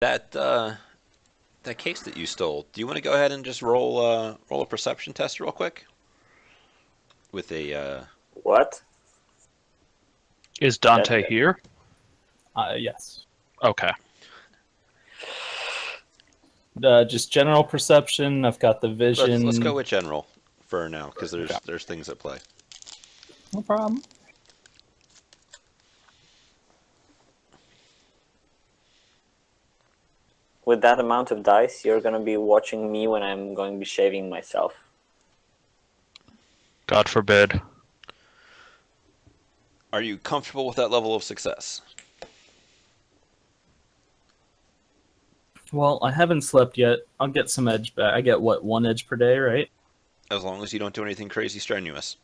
That case that you stole. Do you want to go ahead and just roll a perception test real quick with a What? Is That, Dante here? Yes. Okay. Just general perception. I've got the vision. let's go with general for now because Okay. there's things at play. No problem. with that amount of dice, you're gonna be watching me when I'm going to be shaving myself. God forbid. Are you comfortable with that level of success? Well, I haven't slept yet. I'll get some edge back. I get, what, 1 edge per day, right? As long as you don't do anything crazy strenuous.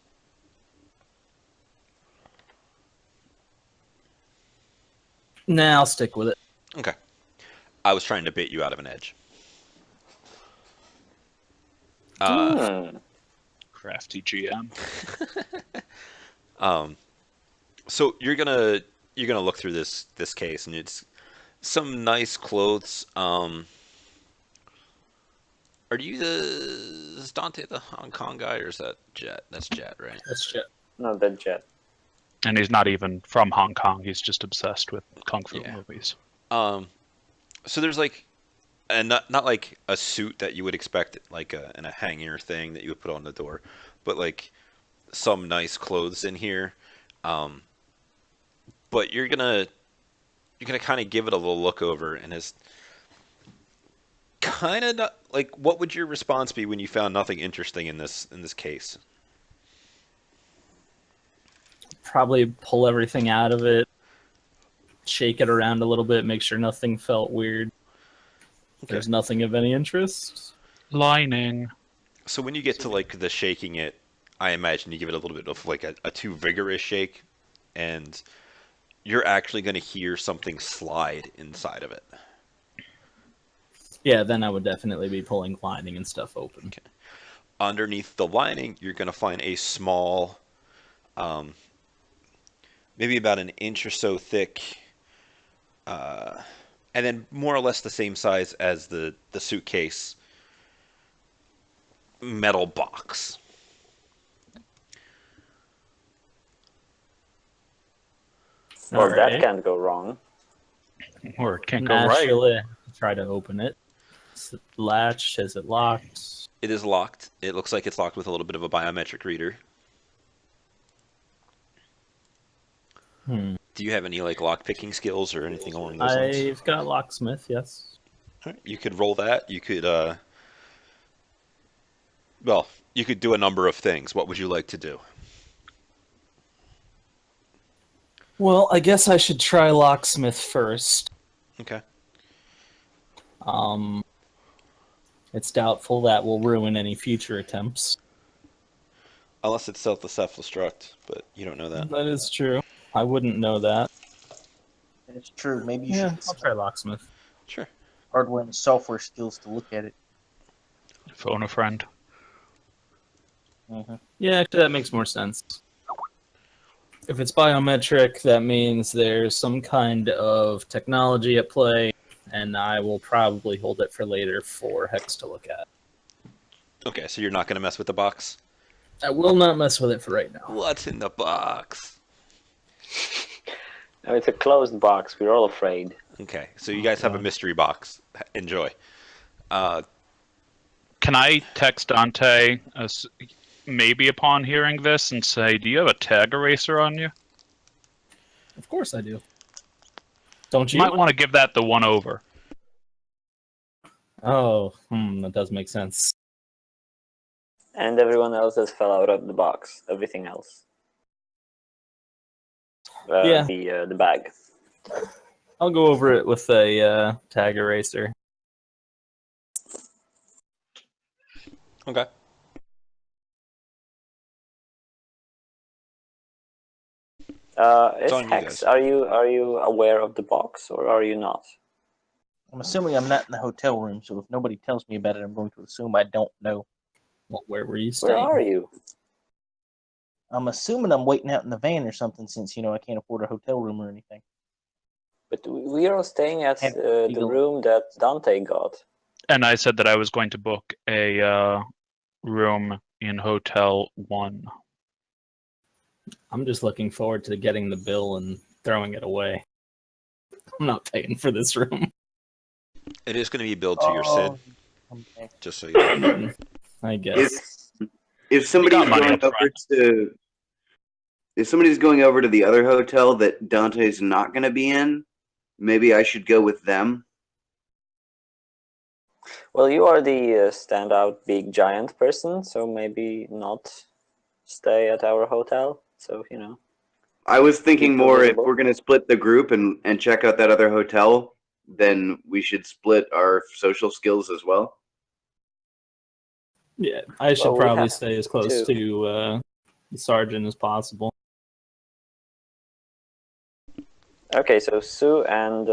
Nah, I'll stick with it. Okay. I was trying to bait you out of an edge. Crafty GM. So you're gonna look through this case, and it's some nice clothes. Is Dante the Hong Kong guy, or is that Jet? That's Jet, right? That's shit. Not that jet. And he's not even from Hong Kong. He's just obsessed with kung fu movies. So there's like, and not like a suit that you would expect, like in a hanger thing that you would put on the door, but like some nice clothes in here. But you're gonna kind of give it a little look over, and it's kind of not, like, what would your response be when you found nothing interesting in this case? Probably pull everything out of it, shake it around a little bit, make sure nothing felt weird. There's nothing of any interest. Lining. So when you get to like the shaking it, I imagine you give it a little bit of like a too vigorous shake, and you're actually going to hear something slide inside of it. Yeah, then I would definitely be pulling lining and stuff open. Okay. Underneath the lining, you're going to find a small, maybe about an inch or so thick, and then more or less the same size as the suitcase, metal box. Well, that Alright. can't go wrong. Or it can't go right. Naturally, try to open it. Is it latched? Is it locked? It is locked. It looks like it's locked with a little bit of a biometric reader. Do you have any like lock picking skills or anything along those lines? I've got locksmith, yes. All right, you could roll that. You could, well, you could do a number of things. What would you like to do? Well, I guess I should try locksmith first. Okay. It's doubtful that will ruin any future attempts. Unless it's self-destruct, but you don't know that. That is true. I wouldn't know that. It's true. Maybe you Yeah, should I'll try locksmith. Sure. hardware and software skills to look at it. Phone a friend. Mm-hmm. Yeah, actually, that makes more sense. If it's biometric, that means there's some kind of technology at play, and I will probably hold it for later for Hex to look at. Okay, so you're not going to mess with the box? I will not mess with it for right now. What's in the box? No, it's a closed box. We're all afraid. Okay, so you guys have a mystery box. Enjoy. Can I text Dante maybe upon hearing this and say, do you have a tag eraser on you? Of course I do. Don't You you? might want to give that the one over. Oh, that does make sense. And everyone else that fell out of the box. Everything else. Yeah. The bag. I'll go over it with a tag eraser. Okay. It's on you Hex. guys. Are you aware of the box or are you not? I'm assuming I'm not in the hotel room, so if nobody tells me about it, I'm going to assume I don't know. Well, where were you Where staying? are you? I'm assuming I'm waiting out in the van or something since, I can't afford a hotel room or anything. But we are staying at Have the legal- room that Dante got. And I said that I was going to book a room in Hotel 1. I'm just looking forward to getting the bill and throwing it away. I'm not paying for this room. It is going to be billed to your Sid, okay. just so you know. I guess. If somebody's got money going up front. over to if somebody's going over to the other hotel that Dante's not going to be in, maybe I should go with them. Well, you are the standout big giant person, so maybe not stay at our hotel. So, you know. I was thinking Keep more if visible. we're going to split the group and check out that other hotel, then we should split our social skills as well. Yeah, I should Well, we probably have stay as close to. to the sergeant as possible. Okay, so Sue and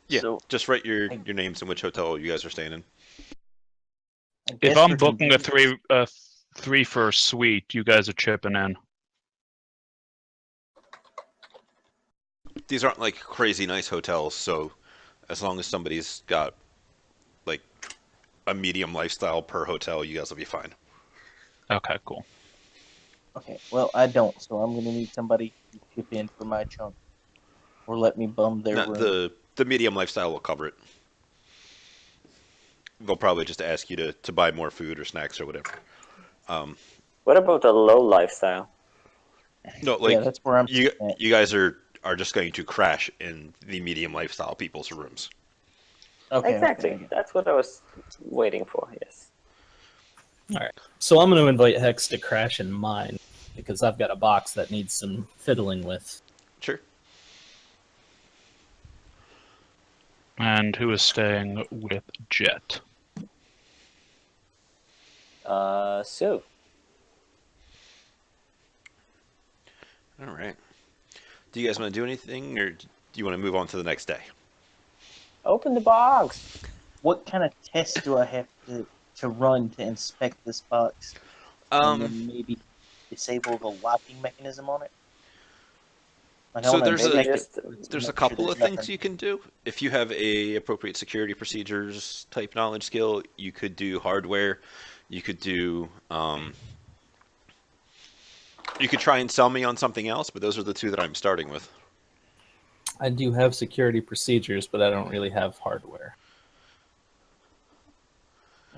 Yeah, So- just write your names and which hotel you guys are staying in. I If guess I'm we're gonna booking do- a three for a suite, you guys are chipping in. These aren't like crazy nice hotels, so as long as somebody's got like a medium lifestyle per hotel, you guys will be fine. Okay, cool. Okay, well, I don't, so I'm gonna need somebody to chip in for my chunk, or let me bum their No, room. the medium lifestyle will cover it. They'll probably just ask you to buy more food or snacks or whatever. what about a low lifestyle? No, like Yeah, that's where I'm you sitting at. you guys are just going to crash in the medium lifestyle people's rooms. Okay, Exactly. okay, That's what I was waiting for. Yes. So I'm going to invite Hex to crash in mine because I've got a box that needs some fiddling with. Sure. And who is staying with Jet? Sue. All right. Do you guys want to do anything, or do you want to move on to the next day? Open the box. What kind of test do I have to run to inspect this box, and then maybe disable the locking mechanism on it? Like, I So wanna there's Maybe a just there's a make sure couple there's of things nothing- you can do. If you have a appropriate security procedures type knowledge skill, you could do hardware. You could do you could try and sell me on something else, but those are the two that I'm starting with. I do have security procedures, but I don't really have hardware.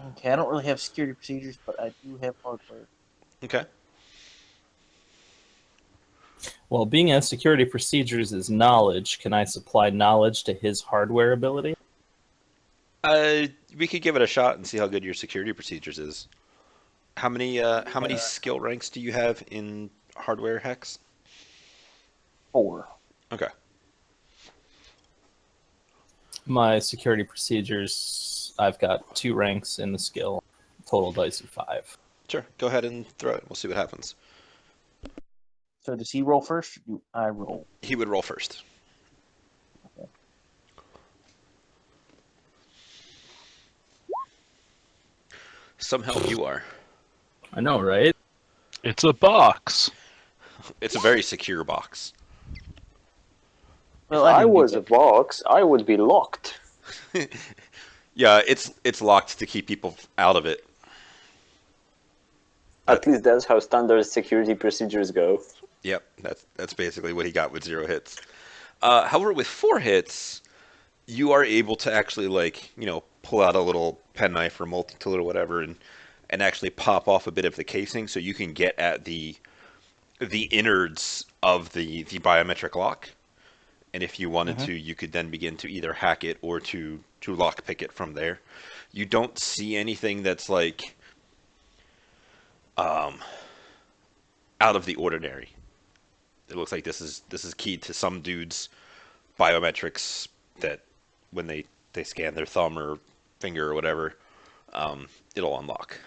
Okay, I don't really have security procedures, but I do have hardware. Okay. Well, being as security procedures is knowledge, can I supply knowledge to his hardware ability? We could give it a shot and see how good your security procedures is. How many skill ranks do you have in hardware hex? 4. Okay. My security procedures, I've got 2 ranks in the skill, total dice of 5. Sure. Go ahead and throw it. We'll see what happens. So does he roll first, or do I roll? He would roll first. Somehow you are. I know, right? It's a box. It's a very secure box. Well, I didn't do was a that. box. I would be locked. Yeah, it's locked to keep people out of it. At least that's how standard security procedures go. Yep, that's basically what he got with 0 hits. However, with 4 hits, you are able to actually pull out a little penknife or multi-tool or whatever and actually pop off a bit of the casing, so you can get at the innards of the biometric lock. And if you wanted to, you could then begin to either hack it or to lockpick it from there. You don't see anything that's like out of the ordinary. It looks like this is keyed to some dude's biometrics that when they scan their thumb or finger or whatever, it'll unlock.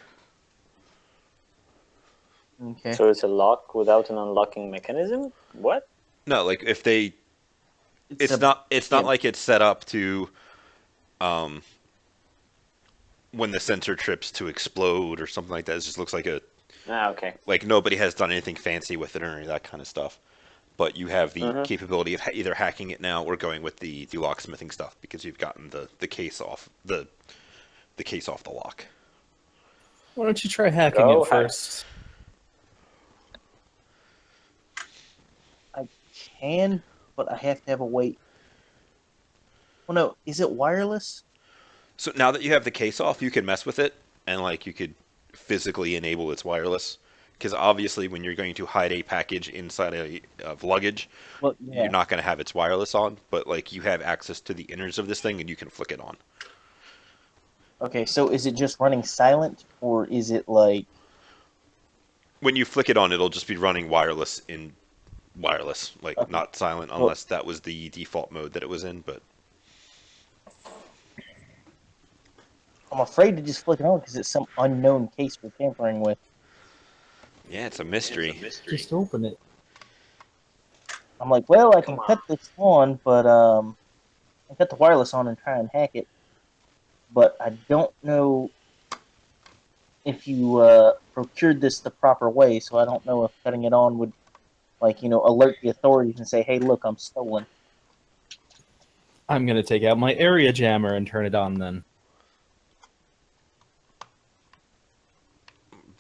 Okay. So it's a lock without an unlocking mechanism? What? No, like if they, it's a- not yeah. like it's set up to, when the sensor trips to explode or something like that. It just looks like Ah, okay. like nobody has done anything fancy with it or any of that kind of stuff. but you have the Mhm. capability of either hacking it now or going with the locksmithing stuff because you've gotten the case off the case off the lock. Why don't you try hacking Go it first? I can, but I have to have a wait. Well, no, is it wireless? So now that you have the case off, you can mess with it and like you could physically enable its wireless. Because obviously, when you're going to hide a package inside of luggage, Well, you're yeah. not going to have its wireless on. But like you have access to the innards of this thing, and you can flick it on. Okay, so is it just running silent, or is it like? When you flick it on, it'll just be running wireless in wireless, like Okay, not silent well, unless that was the default mode that it was in. But I'm afraid to just flick it on because it's some unknown case we're tampering with. yeah, it's a mystery. Just open it. I'm like, well, I Come can on. cut this on, but I cut the wireless on and try and hack it. But I don't know if you procured this the proper way, so I don't know if cutting it on would, like, alert the authorities and say, "Hey, look, I'm stolen." I'm gonna take out my area jammer and turn it on then.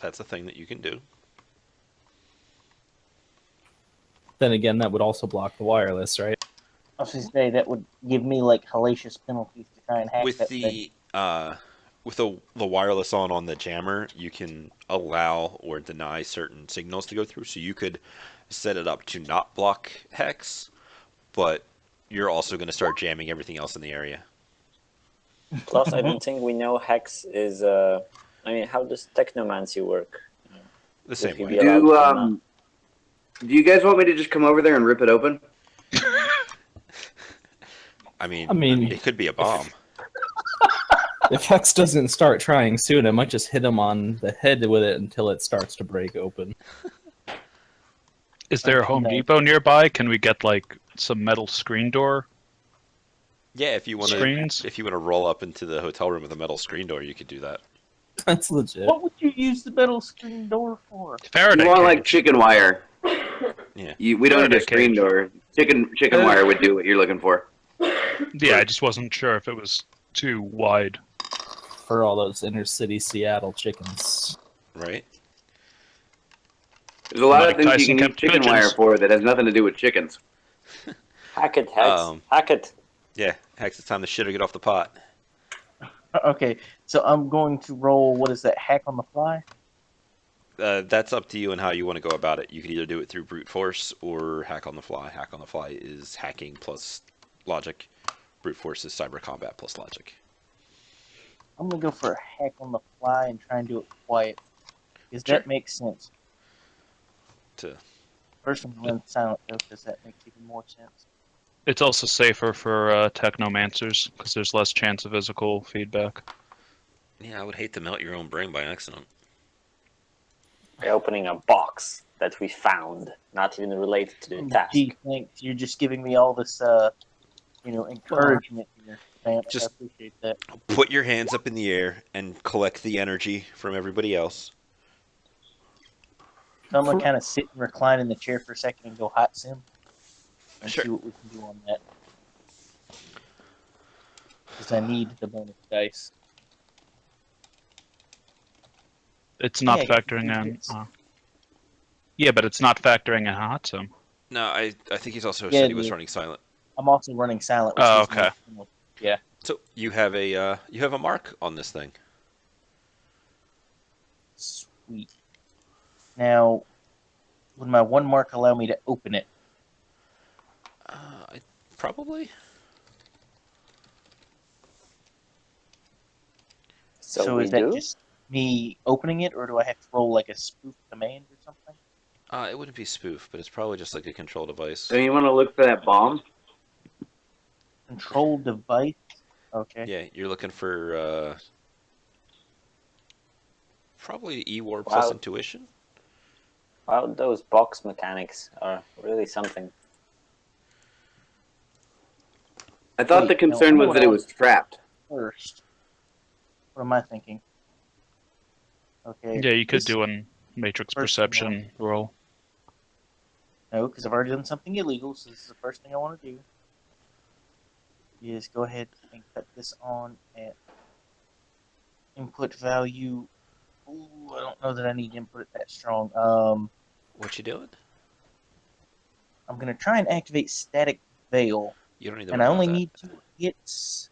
That's a thing that you can do. Then again, that would also block the wireless, right? I was going to say that would give me like hellacious penalties to try and hack With that thing. the wireless on the jammer, you can allow or deny certain signals to go through. So you could set it up to not block hex, but you're also going to start jamming everything else in the area. Plus, I don't think we know Hex is. I mean, how does technomancy work? The Would same he way. be allowed to not? Do you guys want me to just come over there and rip it open? I mean, I mean, it could be a bomb. if Hex doesn't start trying soon, I might just hit him on the head with it until it starts to break open. Is there a Home No. Depot nearby? Can we get like some metal screen door Yeah, if you want to, screens? if you want to roll up into the hotel room with a metal screen door, you could do that. That's legit. What would you use the metal screen door for? Faraday You want like cage. chicken wire. Yeah. We don't need a Faraday screen cage. door. Chicken wire would do what you're looking for. Yeah, I just wasn't sure if it was too wide. For all those inner city Seattle chickens. Right. There's a lot Mike of things you Tyson can use kept chicken pigeons. wire for that has nothing to do with chickens. Hack it, Hex. Hack it. Yeah, Hex, it's time to shit or get off the pot. Okay, so I'm going to roll. What is that? Hack on the fly. That's up to you and how you want to go about it. You could either do it through brute force or hack on the fly. Hack on the fly is hacking plus logic. Brute force is cyber combat plus logic. I'm gonna go for a hack on the fly and try and do it quiet, because Sure. that makes sense. To First, I'm gonna run silent though, because that makes even more sense. It's also safer for technomancers because there's less chance of physical feedback. yeah, I would hate to melt your own brain by accident. By opening a box that we found, not even related to the task. Gee, thanks. You're just giving me all this, encouragement here, Bamce. I Just- appreciate that. Put your hands up in the air and collect the energy from everybody else. So I'm gonna kind of sit and recline in the chair for a second and go hot sim and Sure. see what we can do on that. Because I need the bonus dice. It's not Yeah, I got factoring two in. hits. Yeah, but it's not factoring in hot sim. No, I think he's also Yeah, said he was dude. running silent. I'm also running silent. Which Oh, gives me okay. more- Yeah. So you have a mark on this thing. Sweet. Now, would my one mark allow me to open it? Probably. So we is that do? just me opening it, or do I have to roll like a spoof command or something? It wouldn't be spoof, but it's probably just like a control device. So you want to look for that bomb? Control device. Okay. Yeah, you're looking for probably E-War Wow. plus intuition. Wow, those box mechanics are really something. I thought Wait, the concern no, was that it was trapped. First, what am I thinking? Okay. Yeah, you could this- do a matrix First perception roll. No, because I've already done something illegal, so this is the first thing I want to do. Is go ahead and cut this on at input value. Ooh, I don't know that I need to input it that strong. What you doing? I'm gonna try and activate static veil, You don't need to and worry I about only that. need 2 hits.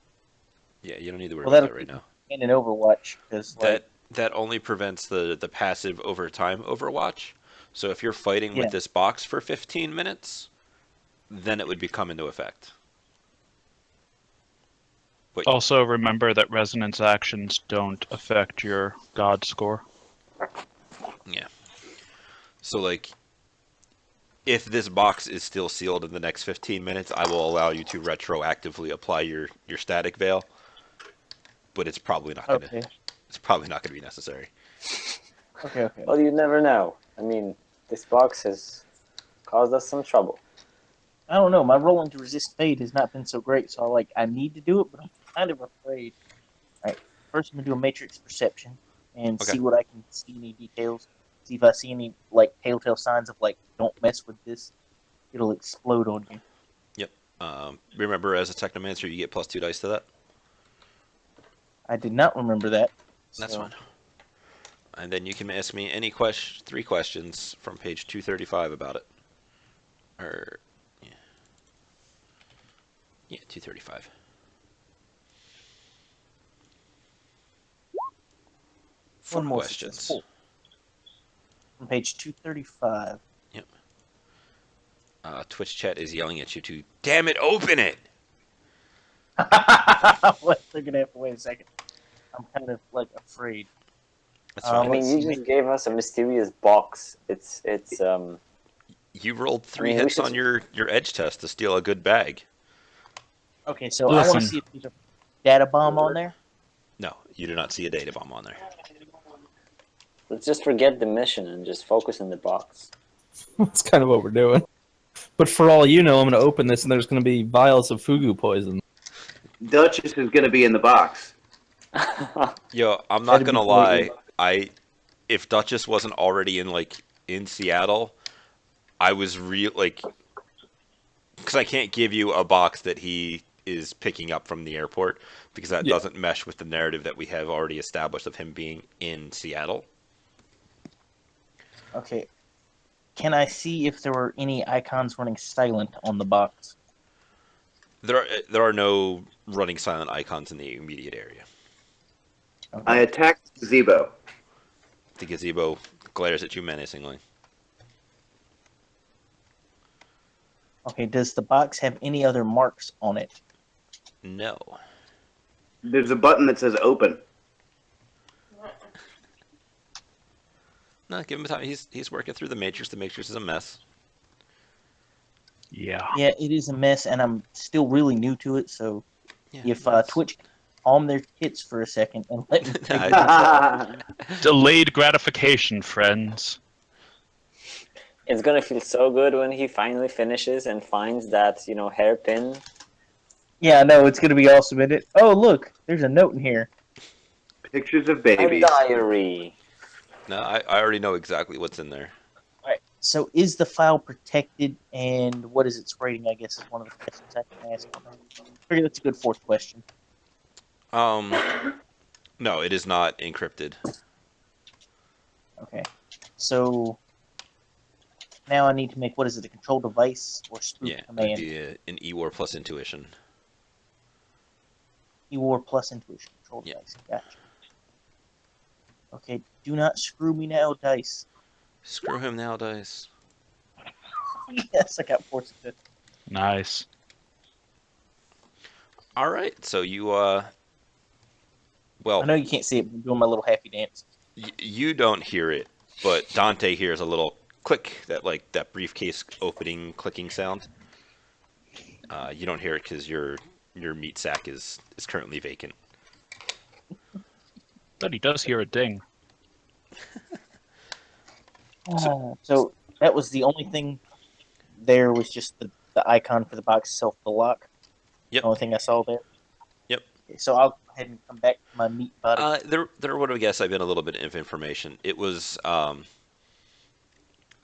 Yeah, you don't need to worry Well, about that'll that right keep me now. in an Overwatch because, like, That only prevents the passive over time Overwatch. So if you're fighting with yeah. this box for 15 minutes, then it would come into effect. But Also, remember that resonance actions don't affect your God score. yeah, so like if this box is still sealed in the next 15 minutes, I will allow you to retroactively apply your static veil, but Okay. it's probably not gonna be necessary. Okay. Well, you never know. I mean, this box has caused us some trouble. I don't know. My rolling to resist fate has not been so great, so I need to do it, but I'm kind of afraid. All right. First, I'm gonna do a matrix perception and Okay. see what I can see any details. See if I see any like telltale signs of like don't mess with this. It'll explode on you. Yep. Remember, as a technomancer, you get +2 dice to that. I did not remember that. That's So fine. And then you can ask me any 3 questions from page 235 about it. Or yeah, 235. Four one more success. questions. 4. On page 235. Yep. Twitch chat is yelling at you to, damn it, open it! What? They're gonna have to wait a second. I'm kind of like afraid. That's fine. I mean, Let's you see. just gave us a mysterious box. It's You rolled 3 mean, we hits should- on your edge test to steal a good bag. Okay, so I want Listen. to see if there's a data bomb on there. No, you do not see a data bomb on there. Let's just forget the mission and just focus on the box. That's kind of what we're doing. But for all you know, I'm going to open this and there's going to be vials of fugu poison. Duchess is going to be in the box. Yo, I'm not That'd be gonna great. lie. If Duchess wasn't already in Seattle, I was because I can't give you a box that he is picking up from the airport because that Yeah. doesn't mesh with the narrative that we have already established of him being in Seattle. Okay. Can I see if there were any icons running silent on the box? There are no running silent icons in the immediate area. Okay. I attacked the gazebo. The gazebo glares at you menacingly. Okay, does the box have any other marks on it? No. There's a button that says open. No, give him time. He's working through the matrix. The matrix is a mess. Yeah. Yeah, it is a mess, and I'm still really new to it, so Yeah, if that's- Twitch can calm their tits for a second and let me figure Nah, it out. Delayed gratification, friends. It's gonna feel so good when he finally finishes and finds that hairpin. Yeah, no, it's going to be awesome, isn't it? Oh, look, there's a note in here. Pictures of A babies. diary. no, I already know exactly what's in there. All right, so is the file protected, and what is its rating, I guess, is one of the questions I can ask. I figure that's a good 4th question. No, it is not encrypted. Okay, so now I need to make, what is it, a control device or spoof Yeah, it'd command? be an E-War plus intuition. E-War plus intuition control Yeah. device. Gotcha. Okay, do not screw me now, dice. Screw him now, dice. Yes, I got 4 success. Nice. All right, so you I well, know you can't see it, but I'm doing my little happy dance. you don't hear it, but Dante hears a little click, that briefcase opening clicking sound. You don't hear it because your meat sack is currently vacant. But he does hear a ding. So that was the only thing there was just the icon for the box itself, the lock. Yep. The only thing I saw there. Yep. Okay, so I'll go ahead and come back to my meat body. There would have, guess I've been a little bit of information. It was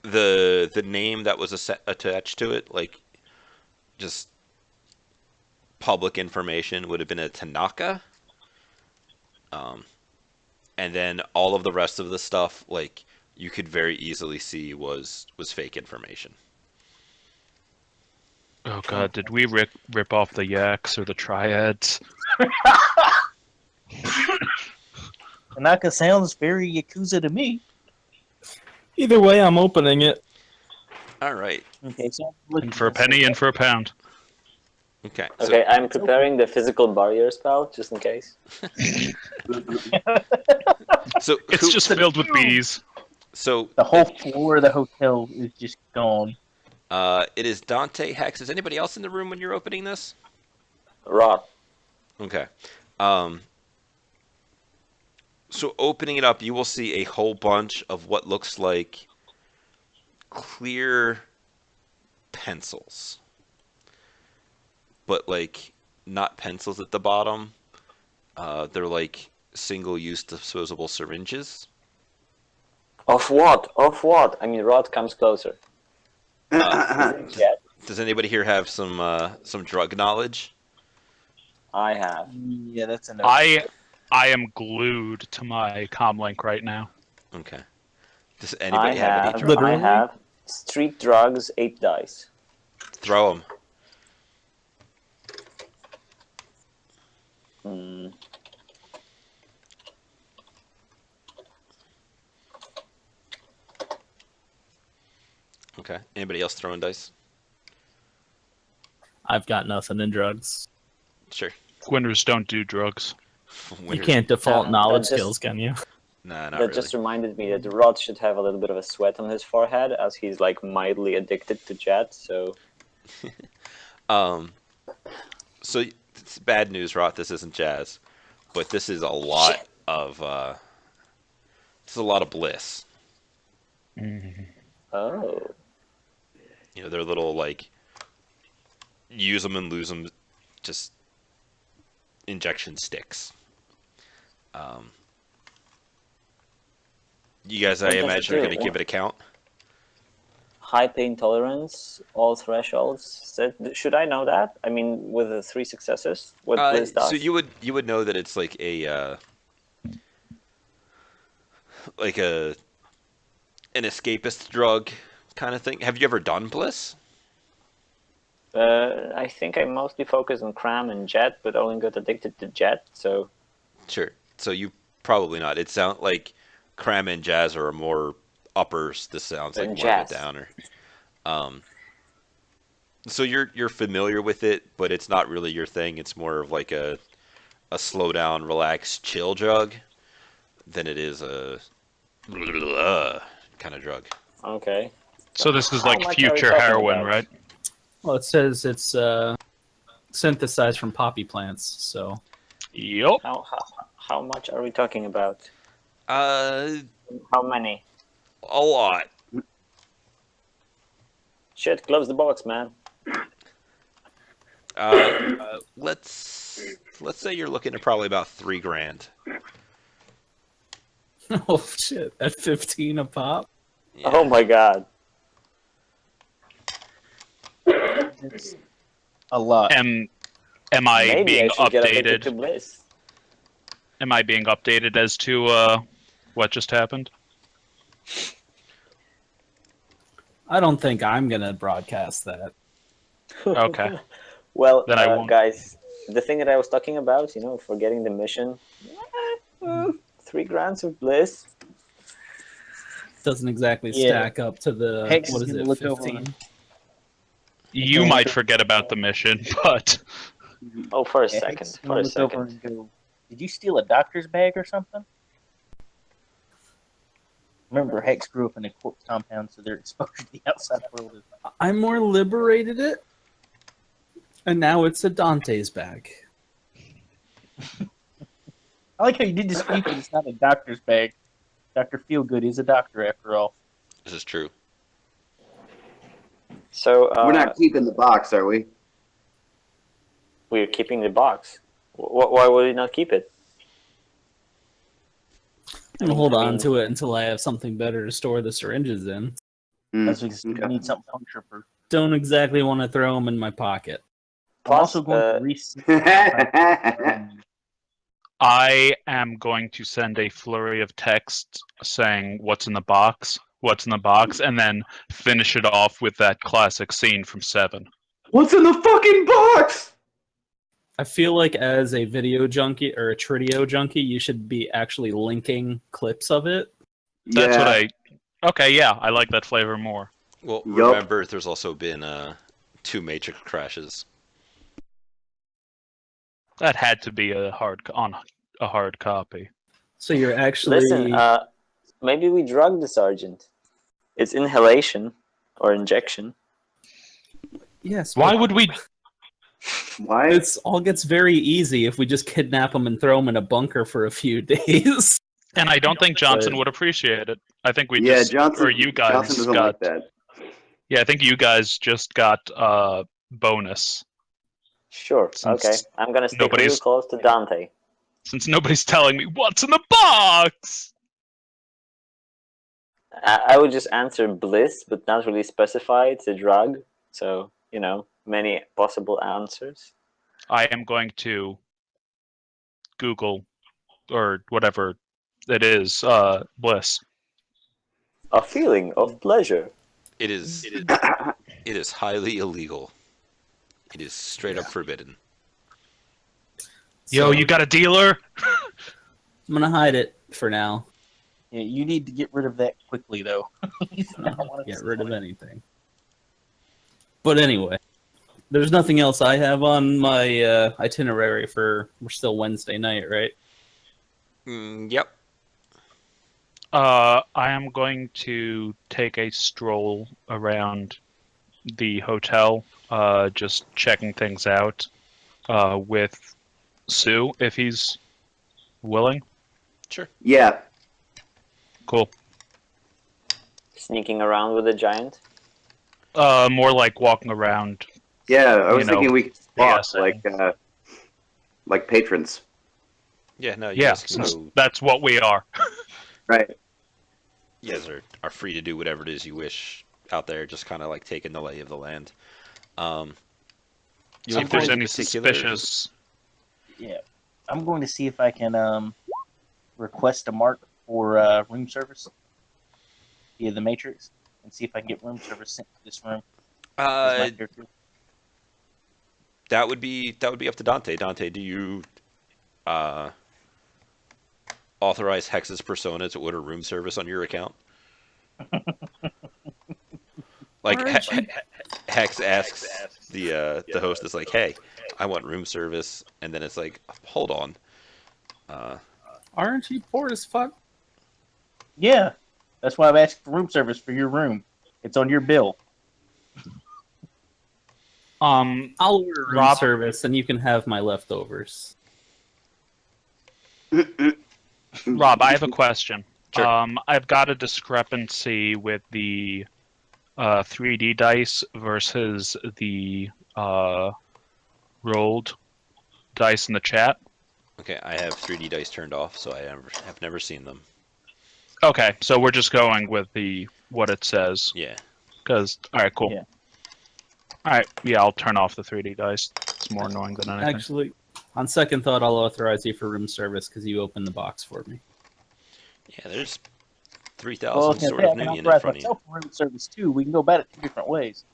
the name that was attached to it, like just public information, would have been a Tanaka. Um, and then all of the rest of the stuff, like you could very easily see was fake information. Oh god, did we rip off the Yaks or the Triads? Tanaka sounds very Yakuza to me. Either way, I'm opening it. All right. Okay, so In for a penny, in for a pound. Okay. Okay, I'm preparing the physical barrier spell just in case. So It's just filled with bees. So the whole floor of the hotel is just gone. it is Dante, Hex. Is anybody else in the room when you're opening this? Rot. Okay. So opening it up, you will see a whole bunch of what looks like clear pencils, but like not pencils at the bottom. They're like single-use disposable syringes. Of what? Of what? I mean, Rot comes closer. Jet? Does anybody here have some drug knowledge? I have. Yeah, that's enough. I am glued to my comlink right now. Okay. Does anybody have any drug? Literally? I have street drugs, 8 dice. Throw them. Hmm. Okay. Anybody else throwing dice? I've got nothing in drugs. Sure. Winners don't do drugs. You can't default Yeah, knowledge that just- skills, can you? Nah, not That really. just reminded me that Rod should have a little bit of a sweat on his forehead as he's like mildly addicted to Jet, so Um, so it's bad news, Roth. This isn't jazz, but this is a lot of this is a lot of bliss. oh. You know, they're little like use them and lose them, just injection sticks. You guys, What I does it imagine, are do? going to give it a count. High pain tolerance, all thresholds. Should I know that? I mean, with the 3 successes, what Bliss does? So you would know that it's like a an escapist drug kind of thing. Have you ever done bliss? I think I mostly focus on Cram and Jet, but only got addicted to Jet, so Sure. So you probably not. It sounds like Cram and Jazz are more uppers. This sounds like And more of a Jazz. downer. So you're familiar with it, but it's not really your thing. It's more of like a slow down, relax, chill drug than it is a kind of drug. okay. So this is How like much are we future talking heroin, about? right? Well, it says it's synthesized from poppy plants, so Yup. How much are we talking about? A How many? lot. Shit, close the box, man. Let's say you're looking at probably about $3,000. oh shit, at 15 a pop. Yeah. Oh my god. It's a lot. Am I Maybe being I should get addicted to updated? Bliss. Am I being updated as to what just happened? I don't think I'm gonna broadcast that. Okay. Well, Then I won't. guys, the thing that I was talking about, forgetting the mission, 3 grams of Bliss. Doesn't exactly Yeah. stack up to the Hex what is is gonna it, look over 15? You might forget about the mission, but Oh, for a Yeah, second. Hex is For gonna a look over second. and go, did you steal a doctor's bag or something? Remember, Hex grew up in a corpse compound, so their exposure to the outside world is... I more liberated it, and now it's a Dante's bag. I like how you did dispute that it's not a doctor's bag. Dr. Feelgood is a doctor, after all. This is true. So, We're not keeping the box, are we? we're keeping the box. Why would we not keep it? I'm gonna hold on to it until I have something better to store the syringes in. That's because you Okay. need something puncture proof. Don't exactly want to throw them in my pocket. I'm Plus, also going to reset. I am going to send a flurry of texts saying what's in the box, and then finish it off with that classic scene from Seven. What's in the fucking box? I feel like as a video junkie or a Tritio junkie, you should be actually linking clips of it. That's what I. Okay, yeah, I like that flavor more. Well, Yup. remember, there's also been 2 Matrix crashes. That had to be a hard copy. So you're actually listen, maybe we drug the sergeant. It's inhalation or injection. yes. Why but would we? Why? It's all gets very easy if we just kidnap him and throw him in a bunker for a few days. And I don't think Johnson But- would appreciate it. I think we Yeah, just Johnson. or you guys Johnson doesn't got. like that. Yeah, I think you guys just got bonus Sure. Since Okay. I'm gonna stick real nobody's- close to Dante. since nobody's telling me what's in the box. I would just answer bliss, but not really specify it's a drug. So many possible answers. I am going to Google or whatever it is, bliss. A feeling of pleasure. It is highly illegal. It is straight up forbidden. Yo, So, you got a dealer? I'm gonna hide it for now. Yeah, you need to get rid of that quickly, though. I don't want to Get see rid of it. anything. But anyway, there's nothing else I have on my itinerary for. We're still Wednesday night, right? Yep. I am going to take a stroll around the hotel, just checking things out, with Sue if he's willing. Sure. Yeah. Cool. Sneaking around with a giant. More like walking around. Yeah, I was You know, thinking we could walk BSing. like patrons. Yeah, no, you Yeah, guys can since go. that's what we are. Right. You guys are free to do whatever it is you wish out there, just kind of like taking the lay of the land. See if there's anything any particular? suspicious. Yeah, I'm going to see if I can request a mark for room service via the Matrix and see if I can get room service sent to this room. as my character. That would be up to Dante. Dante, do you authorize Hex's persona to order room service on your account? Like Hex asks the hostess, like, "Hey, I want room service," and then it's like, "Hold on." Aren't you poor as fuck? Yeah, that's why I've asked for room service for your room. It's on your bill. I'll order room Rob- service, and you can have my leftovers. Rob, I have a question. Sure. I've got a discrepancy with the 3D dice versus the rolled dice in the chat. Okay, I have 3D dice turned off, so I have never seen them. Okay, so we're just going with what it says. Yeah. All right, cool. Yeah. All right, yeah, I'll turn off the 3D dice. It's more annoying than anything. Actually, on second thought, I'll authorize you for room service because you opened the box for me. Yeah, there's Well, 3,000 if sort I of can minion in authorize front of you. myself for room service too, we can go about it 2 different ways.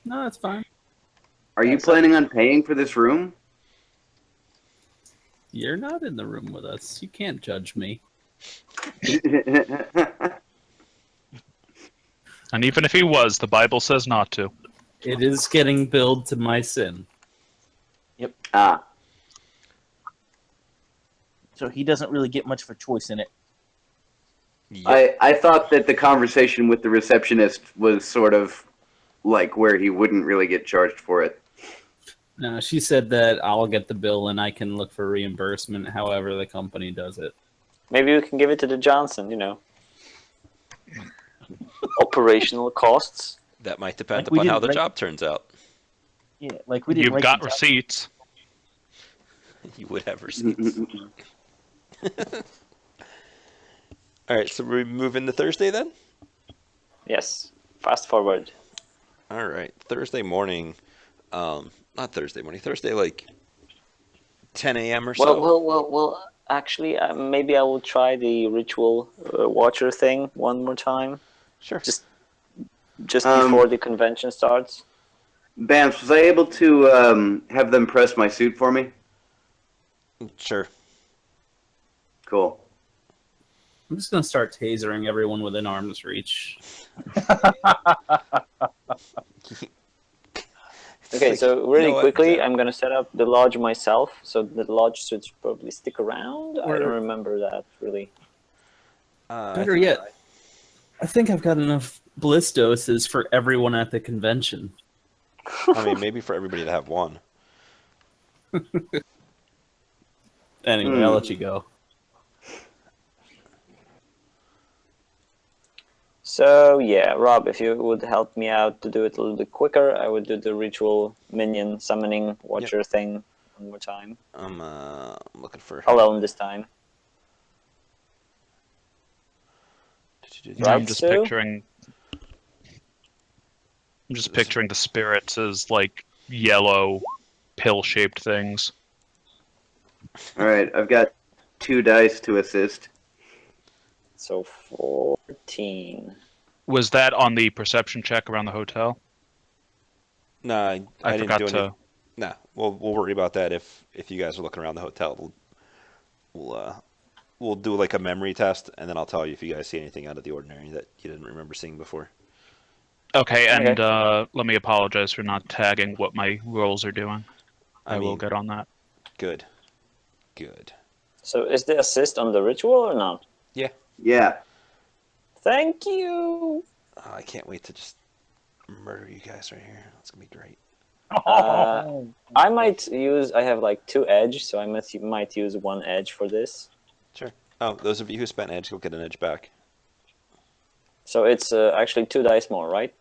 No, that's fine. Are you planning on paying for this room? You're not in the room with us. You can't judge me. And even if he was, the Bible says not to. It is getting billed to my sin. Ah, So he doesn't really get much of a choice in it. Yep. I thought that the conversation with the receptionist was sort of like where he wouldn't really get charged for it. No, she said that I'll get the bill and I can look for reimbursement however the company does it. Maybe we can give it to the Johnson. Operational costs. That might depend Like we upon how didn't the break- job turns out. Yeah, like we didn't. You've write got the job- receipts. You would have receipts. All right, so we move into Thursday then. Yes. Fast forward. All right, Thursday morning. Not Thursday morning. Thursday like 10 a.m. or so. Well. Actually, maybe I will try the ritual watcher thing one more time, Sure. just before the convention starts. Bamce, was I able to have them press my suit for me? Sure. Cool. I'm just gonna start tasering everyone within arm's reach. Okay, Like, so you really know what? quickly, Yeah. I'm gonna set up the lodge myself, so the lodge should probably stick around. I Or- don't remember that really. Better yet, I think I've got enough bliss doses for everyone at the convention. I mean, maybe for everybody to have one. Anyway, I'll let you go. So yeah, Rob, if you would help me out to do it a little bit quicker, I would do the ritual minion summoning watcher thing one more time. I'm looking for. Alone this time. Did you do Yeah, that? Right, I'm just Stu? picturing. I'm just picturing the spirits as like yellow, pill-shaped things. All right, I've got 2 dice to assist. So 14. Was that on the perception check around the hotel? Nah, I didn't forgot do any. to. Nah, we'll worry about that if you guys are looking around the hotel. We'll do like a memory test, and then I'll tell you if you guys see anything out of the ordinary that you didn't remember seeing before. Okay, and Okay. let me apologize for not tagging what my rolls are doing. I will mean, get on that. Good. Good. So is the assist on the ritual or not? Yeah. Thank you. I can't wait to just murder you guys right here. It's gonna be great. I might use. I have like 2 edge, so I might use 1 edge for this. Sure. Oh, those of you who spent edge, you'll get an edge back. So it's actually 2 dice more, right?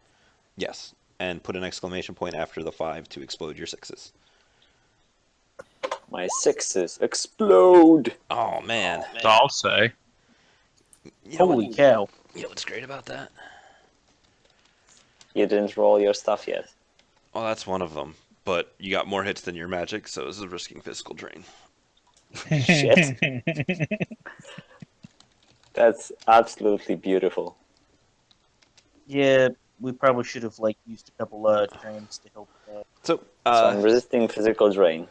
Yes, and put an exclamation point after the 5 to explode your 6s. My 6s explode. Oh man. So I'll say. You know Holy what, cow. you know what's great about that? You didn't roll your stuff yet. Well, that's one of them. But you got more hits than your magic, so this is risking physical drain. Shit. That's absolutely beautiful. Yeah, we probably should have like used a couple drains to help with that. So, So I'm resisting physical drain.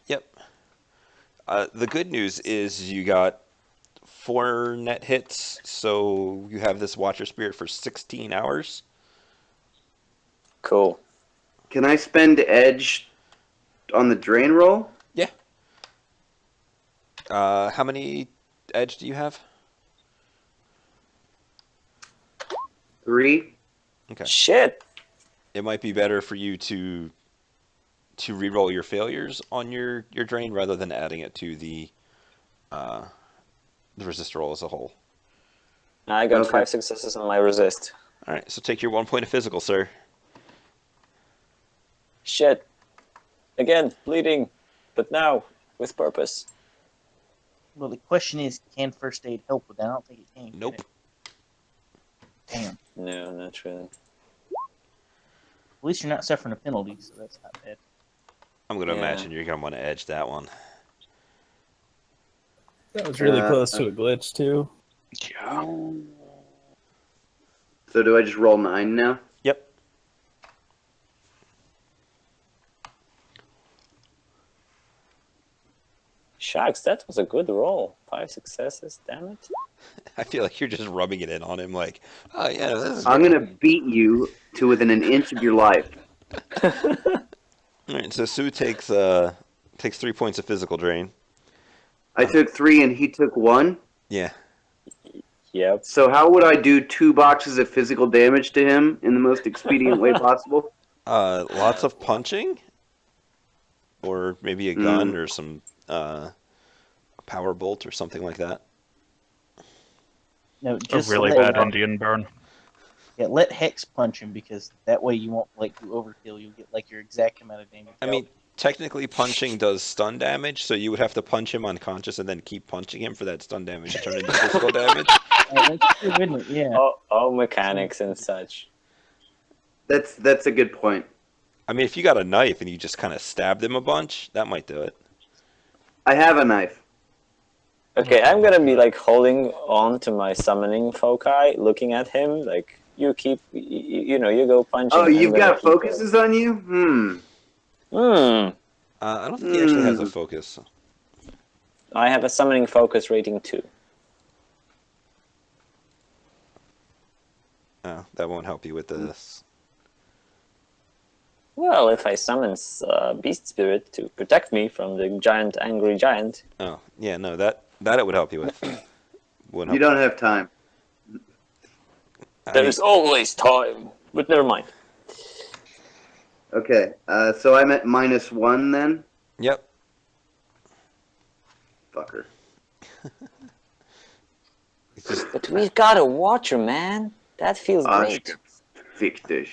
yep. The good news is you got 4 net hits, so you have this Watcher Spirit for 16 hours. Cool. Can I spend edge on the drain roll? Yeah. How many edge do you have? 3. Okay. Shit. It might be better for you to re-roll your failures on your drain rather than adding it to the resist roll as a whole. I got Okay. 5 successes on my resist. All right, so take your 1 point of physical, sir. Shit. Again, bleeding. But now, with purpose. Well, the question is, can first aid help with that? I don't think it can. Nope. Damn. No, not really. At least you're not suffering a penalty, so that's not bad. I'm going to Yeah. imagine you're going to want to edge that one. That was really close to a glitch, too. Yeah. So do I just roll 9 now? Yep. Shucks, that was a good roll. 5 successes, damn it. I feel like you're just rubbing it in on him like, oh, yeah, this is I'm going to beat you to within an inch of your life. All right, so Sue takes 3 points of physical drain. I took 3 and he took 1. Yeah. Yep. So how would I do 2 boxes of physical damage to him in the most expedient way possible? Lots of punching, or maybe a gun or some power bolt or something like that. No, A just really let, bad Indian burn. Yeah, let Hex punch him because that way you won't like do overkill. You'll get like your exact amount of damage. I mean, technically punching does stun damage, so you would have to punch him unconscious and then keep punching him for that stun damage to turn into physical damage. That's true, isn't it? Yeah. All mechanics and such. That's a good point. I mean, if you got a knife and you just kind of stabbed him a bunch, that might do it. I have a knife. Okay, I'm gonna be like holding on to my summoning foci, looking at him. Like you keep, you know, you go punching. Oh, I'm you've gonna got keep focuses on you? Hmm. I don't think he actually has a Hmm. focus. I have a summoning focus rating 2. That won't help you with this. Well, if I summon Beast Spirit to protect me from the giant, angry giant. Oh, yeah, no, that it would help you with. Wouldn't You help. don't have time. I mean, There's always time, but never mind. Okay, so I'm at -1 then? yep. Fucker. It's just But we've got a watcher, man. That feels great. Fick this.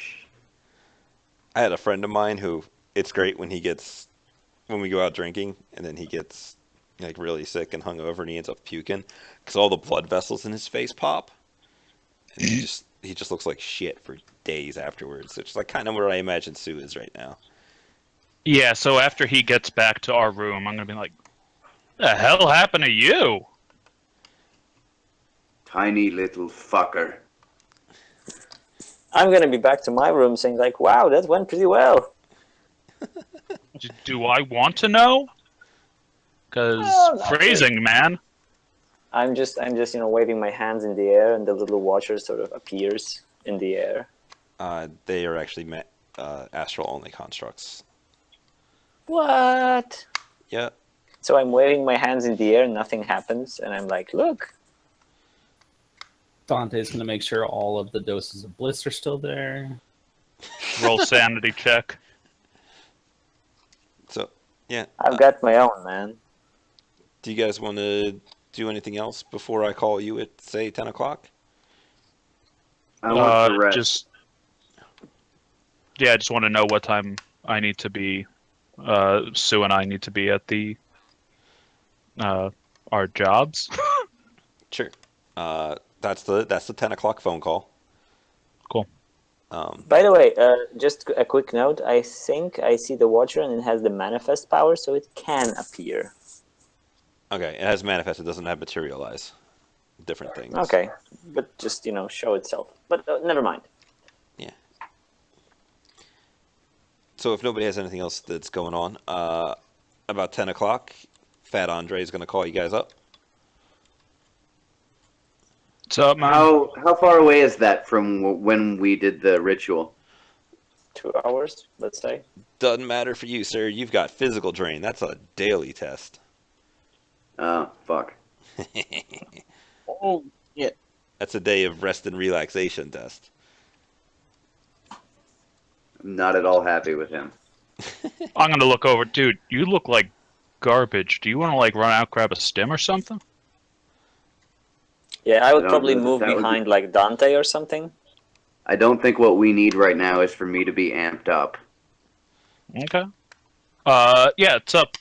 I had a friend of mine who it's great when we go out drinking and then he gets like really sick and hungover and he ends up puking because all the blood vessels in his face pop and he just looks like shit for days afterwards. It's like kind of where I imagine Sue is right now. Yeah, so after he gets back to our room, I'm gonna be like, "The hell happened to you?" Tiny little fucker. I'm gonna be back to my room saying like, "Wow, that went pretty well." Do I want to know? Because Well, not phrasing, man. I'm just, waving my hands in the air, and the little watcher sort of appears in the air. They are actually astral only constructs. What? Yeah. So I'm waving my hands in the air, and nothing happens, and I'm like, "Look." Dante's gonna make sure all of the doses of bliss are still there. Roll sanity check. So yeah. I've got my own, man. Do you guys want to do anything else before I call you at say 10 o'clock? I want to rest. I just want to know what time I need to be. Sue and I need to be at the our jobs. Sure. That's the 10 o'clock phone call. Cool. By the way, just a quick note. I think I see the watcher, and it has the manifest power, so it can appear. Okay, it has manifest. It doesn't have materialize. Different things. Okay, but just show itself. But never mind. Yeah. So if nobody has anything else that's going on, about 10 o'clock, Fat Andre is going to call you guys up. What's up, man? How far away is that from when we did the ritual? 2 hours, let's say. Doesn't matter for you, sir. You've got physical drain. That's a daily test. Oh, fuck. Oh, yeah. That's a day of rest and relaxation test. I'm not at all happy with him. I'm gonna look over, dude. You look like garbage. Do you want to like run out, grab a stim or something? Yeah, I would No, probably that move would be- behind like Dante or something. I don't think what we need right now is for me to be amped up. Okay. Yeah, it's up.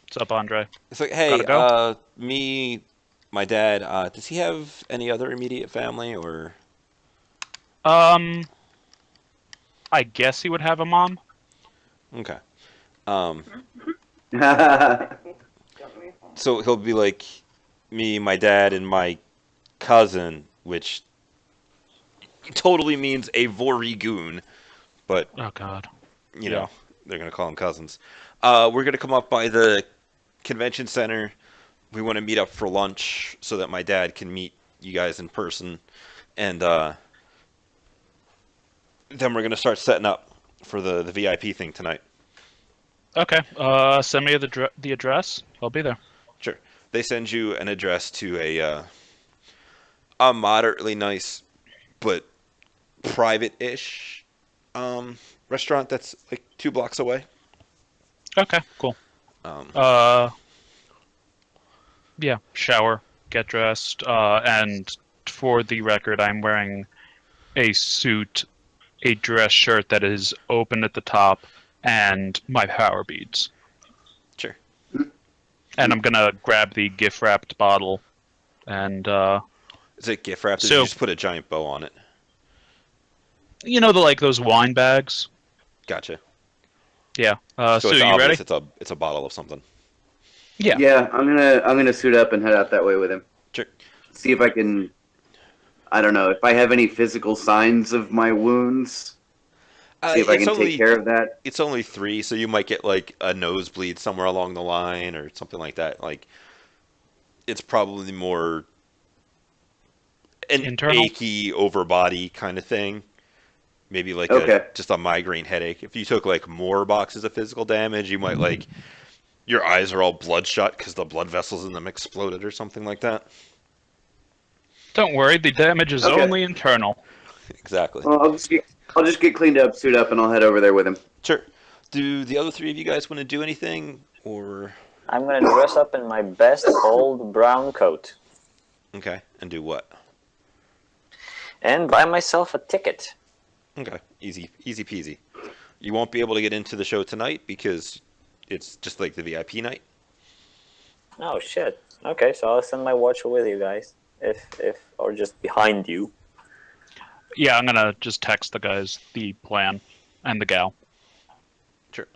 It's up, Andre. It's like, hey, Gotta go? me, my dad, does he have any other immediate family or? I guess he would have a mom. Okay. So he'll be like me, my dad, and my cousin, which totally means a Vorigoon, but Oh God. you know, they're gonna call them cousins. We're gonna come up by the convention center. We want to meet up for lunch so that my dad can meet you guys in person, and then we're gonna start setting up for the VIP thing tonight. Okay. Send me the address. I'll be there. Sure. They send you an address to a moderately nice but private-ish restaurant that's like 2 blocks away. Okay. Cool. Yeah. Shower. Get dressed. And for the record, I'm wearing a suit, a dress shirt that is open at the top, and my power beads. Sure. And I'm gonna grab the gift wrapped bottle and Is it gift wrapped? Or did So- you just put a giant bow on it? those wine bags. Gotcha. Yeah. So Sue, it's you ready? obvious it's a bottle of something. Yeah. Yeah, I'm gonna suit up and head out that way with him. Sure. See if I can. I don't know if I have any physical signs of my wounds. See if I It's can only take care of that. it's only 3, so you might get like a nosebleed somewhere along the line or something like that. Like it's probably more an Internal? achy over body kind of thing. Maybe like Okay. just a migraine headache. If you took like more boxes of physical damage, you might like your eyes are all bloodshot because the blood vessels in them exploded or something like that. Don't worry, the damage is Okay. only internal. Exactly. Well, I'll just get cleaned up, suit up, and I'll head over there with him. Sure. Do the other 3 of you guys want to do anything or I'm gonna dress up in my best old brown coat okay, and do what? and buy myself a ticket. Okay, easy peasy. You won't be able to get into the show tonight because it's just like the VIP night. Oh shit. Okay, so I'll send my watcher with you guys, if or just behind you. Yeah, I'm gonna just text the guys the plan and the gal. Sure.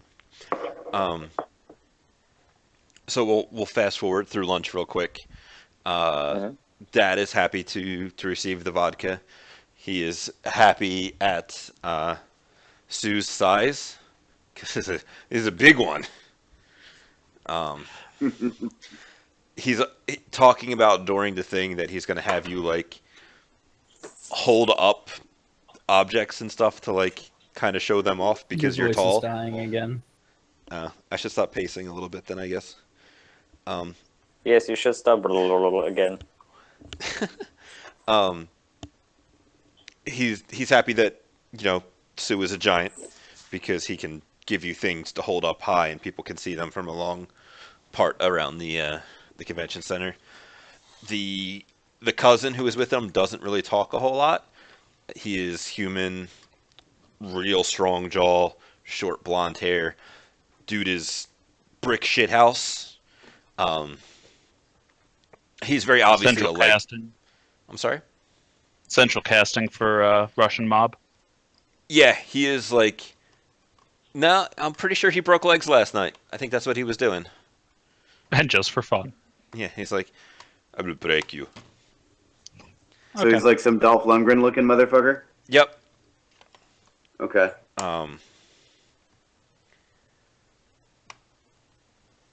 So we'll fast forward through lunch real quick. Mhm. Dad is happy to receive the vodka. He is happy at Sue's size because it's a big one. He's talking about during the thing that he's going to have you like hold up objects and stuff to like kind of show them off because Your you're voice tall. is dying again. I should stop pacing a little bit then, I guess. Yes, you should stop again. He's happy that Sue is a giant because he can give you things to hold up high and people can see them from a long part around the convention center. The cousin who is with him doesn't really talk a whole lot. He is human, real strong jaw, short blonde hair. Dude is brick shit house. He's very obviously Central a leg. casting. I'm sorry? Central casting for Russian mob. Yeah, he is like. No, I'm pretty sure he broke legs last night. I think that's what he was doing. And just for fun. Yeah, he's like, I will break you. So Okay. he's like some Dolph Lundgren looking motherfucker. Yep. Okay.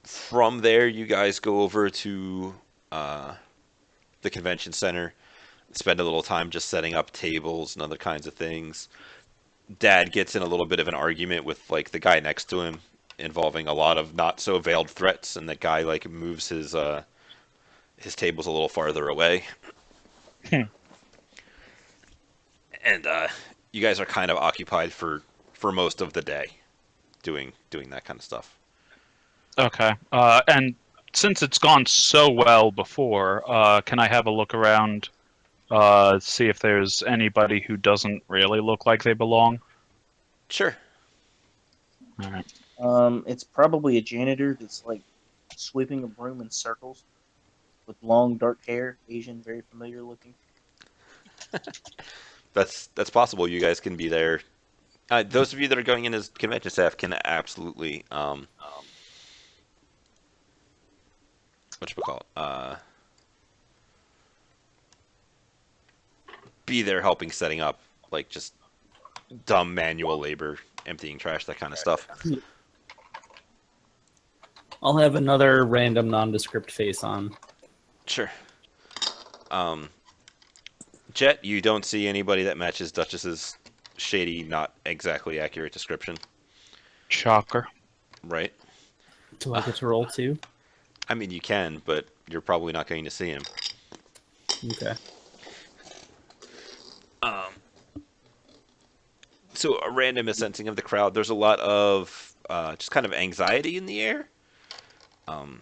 From there, you guys go over to the convention center, spend a little time just setting up tables and other kinds of things. Dad gets in a little bit of an argument with like the guy next to him, involving a lot of not so veiled threats, and the guy like moves his tables a little farther away. And you guys are kind of occupied for most of the day, doing that kind of stuff. Okay. And since it's gone so well before, can I have a look around, see if there's anybody who doesn't really look like they belong? Sure. All right. It's probably a janitor that's like sweeping a broom in circles with long dark hair, Asian, very familiar looking. That's possible. You guys can be there. Those of you that are going in as convention staff can absolutely be there helping setting up like just dumb manual labor, emptying trash, that kind of stuff. I'll have another random nondescript face on. Sure. Jet, you don't see anybody that matches Duchess's shady, not exactly accurate description, Shocker. right? Do I get to roll too? I mean, you can, but you're probably not going to see him. Okay. So a random sensing of the crowd. There's a lot of just kind of anxiety in the air. Because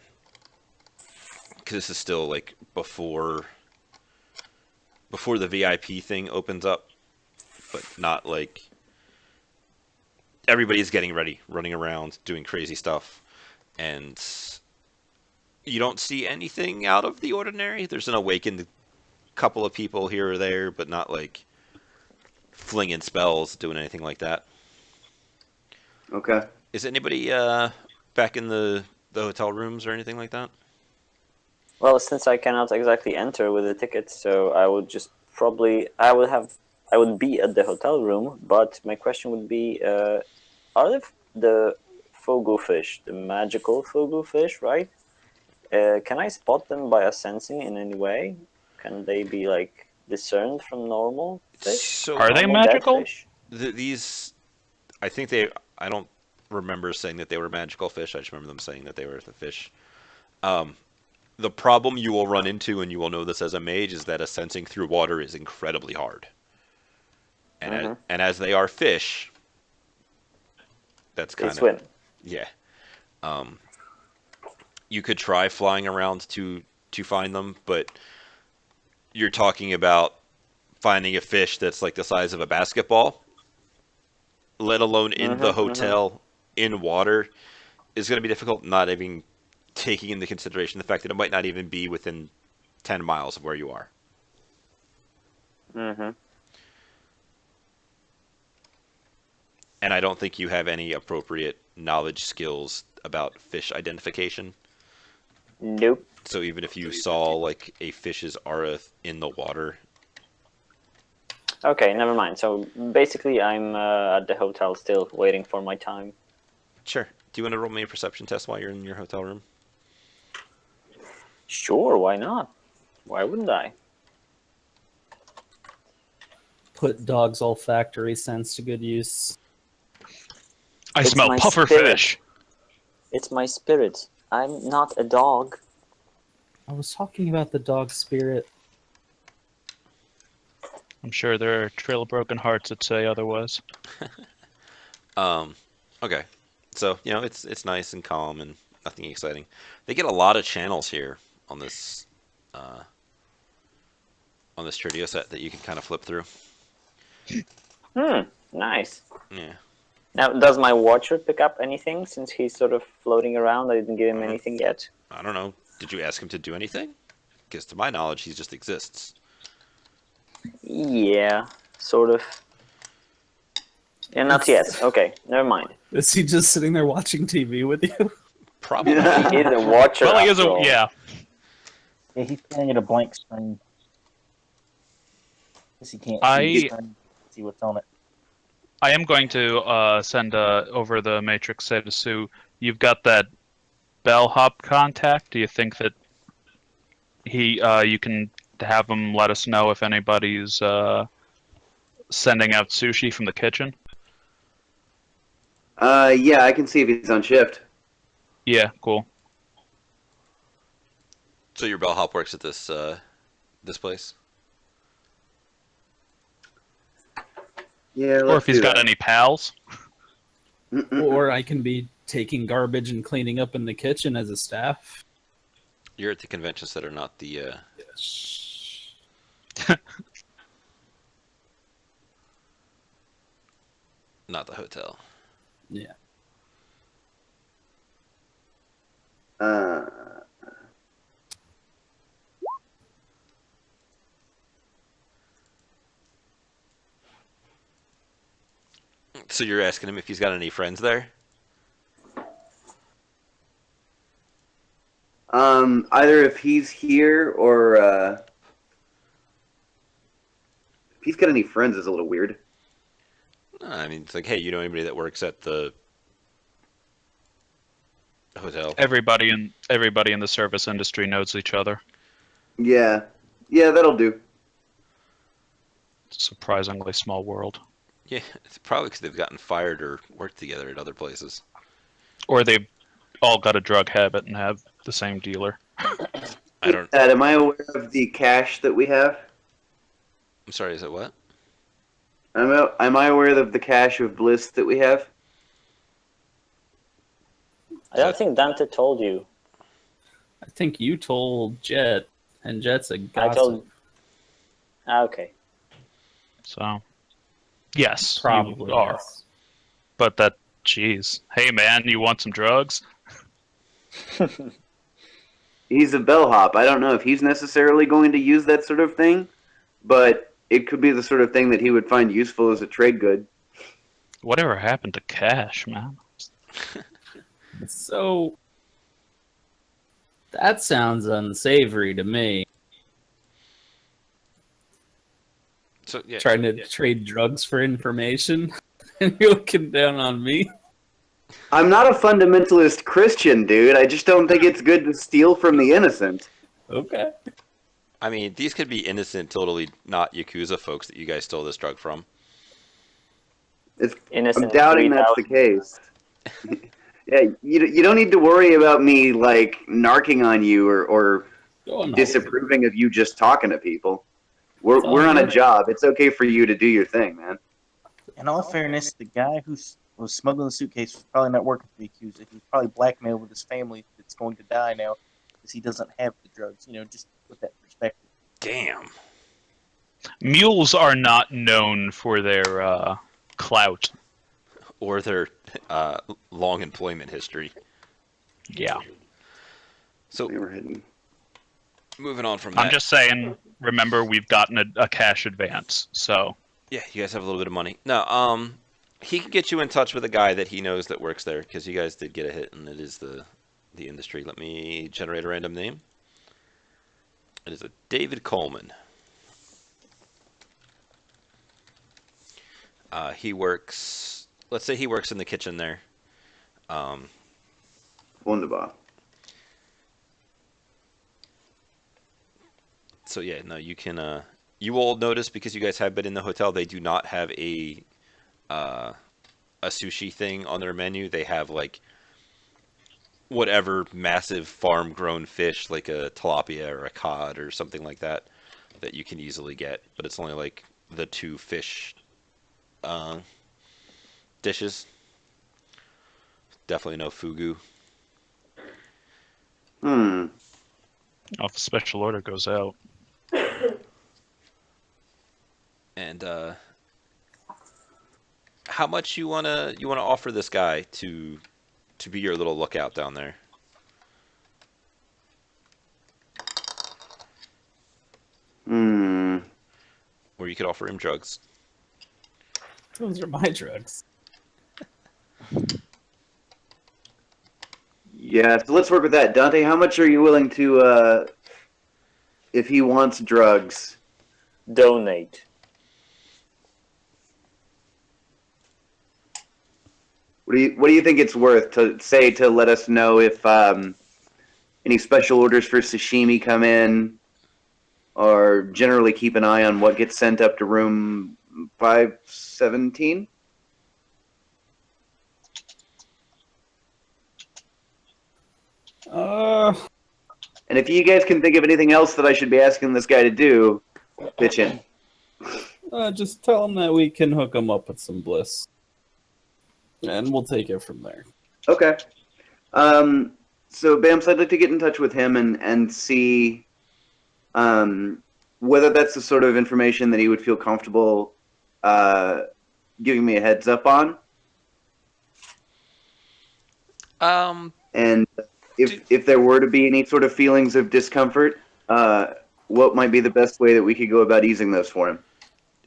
this is still like before the VIP thing opens up, but not like everybody's getting ready, running around, doing crazy stuff, and you don't see anything out of the ordinary. There's an awakened couple of people here or there, but not like flinging spells, doing anything like that. Okay. Is anybody back in the hotel rooms or anything like that? Well, since I cannot exactly enter with a ticket, so I would just probably I would be at the hotel room. But my question would be, are the fogu fish, the magical fogu fish, right? Can I spot them by a sensing in any way? Can they be like discerned from normal fish? So Are they Normal dead magical? fish? these, I think they. I don't remember saying that they were magical fish. I just remember them saying that they were the fish. The problem you will run into, and you will know this as a mage, is that ascending through water is incredibly hard. And as they are fish, that's They kind of swim. yeah. You could try flying around to find them, but you're talking about finding a fish that's like the size of a basketball, let alone in the hotel in water, is going to be difficult. Not even taking into consideration the fact that it might not even be within 10 miles of where you are. Mm-hmm. And I don't think you have any appropriate knowledge skills about fish identification. Nope. So even if you saw like a fish's aura in the water, Okay, never mind. So basically, I'm at the hotel still, waiting for my time. sure. Do you want to roll me a perception test while you're in your hotel room? Sure, why not? Why wouldn't I? Put dog's olfactory sense to good use. I It's smell my puffer spirit. fish. It's my spirit. I'm not a dog. I was talking about the dog spirit. I'm sure there are a trail of broken hearts that say otherwise. Okay. So, it's nice and calm and nothing exciting. They get a lot of channels here on this Trio set that you can kind of flip through. Nice. Yeah. Now, does my watcher pick up anything since he's sort of floating around? I didn't give him anything yet. I don't know. Did you ask him to do anything? Because to my knowledge, he just exists. Yeah, sort of. Yeah, not yet. Okay, never mind. Is he just sitting there watching TV with you? Probably. He is a watcher. Well, he is after a all. yeah. Yeah, he's staring at a blank screen. Guess he can't I- see, the screen, see what's on it. I am going to send over the matrix say to Sue. You've got that bellhop contact. Do you think that you can have him let us know if anybody's sending out sushi from the kitchen? Yeah, I can see if he's on shift. Yeah, cool. So your bellhop works at this place? Yeah, Or if he's got any pals. Or I can be taking garbage and cleaning up in the kitchen as a staff. You're at the convention center, not the... not the hotel. Yeah. So you're asking him if he's got any friends there? Either if he's here or if he's got any friends is a little weird. I mean, it's like, hey, you know anybody that works at the hotel? Everybody in the service industry knows each other. Yeah, that'll do. Surprisingly small world. Yeah, it's probably because they've gotten fired or worked together at other places. Or they've all got a drug habit and have the same dealer. I don't... Am I aware of the cache that we have? I'm sorry, is it what? Am I aware of the cache of bliss that we have? I don't think Dante told you. I think you told Jet, and Jet's a I gossip. told. Okay. So, yes, Probably you are. yes. But that, jeez. Hey, man, you want some drugs? He's a bellhop. I don't know if he's necessarily going to use that sort of thing, but it could be the sort of thing that he would find useful as a trade good. Whatever happened to cash, man? So that sounds unsavory to me. So yeah, Trying to trade drugs for information, and you're looking down on me. I'm not a fundamentalist Christian, dude. I just don't think it's good to steal from the innocent. Okay. I mean, these could be innocent, totally not Yakuza folks that you guys stole this drug from. I'm Innocent doubting that's the 3000. case. Yeah, you don't need to worry about me like narking on you or Go on. disapproving of you just talking to people. It's all We're on a good. job. It's okay for you to do your thing, man. In all fairness, the guy who was smuggling the suitcase was probably not working for the Yakuza. He was probably blackmailed with his family that's going to die now because he doesn't have the drugs. Just with that perspective. Damn. Mules are not known for their clout. Or their long employment history. Yeah. So They were hidden. moving on from that. I'm just saying, remember, we've gotten a cash advance, so... Yeah, you guys have a little bit of money. No, he can get you in touch with a guy that he knows that works there, because you guys did get a hit, and it is the industry. Let me generate a random name. It is a David Coleman. He works... Let's say he works in the kitchen there. Wunderbar. So yeah, no, you can. You will notice because you guys have been in the hotel. They do not have a sushi thing on their menu. They have like whatever massive farm-grown fish, like a tilapia or a cod or something like that, that you can easily get. But it's only like the two fish dishes. Definitely no fugu. If the special order goes out. And how much you wanna offer this guy to be your little lookout down there? Or you could offer him drugs. Those are my drugs. Yeah, so let's work with that. Dante, how much are you willing to, if he wants drugs? Donate. What do you think it's worth to let us know if any special orders for sashimi come in, or generally keep an eye on what gets sent up to room 517? And if you guys can think of anything else that I should be asking this guy to do, pitch in. Just tell him that we can hook him up with some bliss. And we'll take it from there. Okay. So, Bamce, I'd like to get in touch with him and see whether that's the sort of information that he would feel comfortable giving me a heads up on. And if there were to be any sort of feelings of discomfort, what might be the best way that we could go about easing those for him?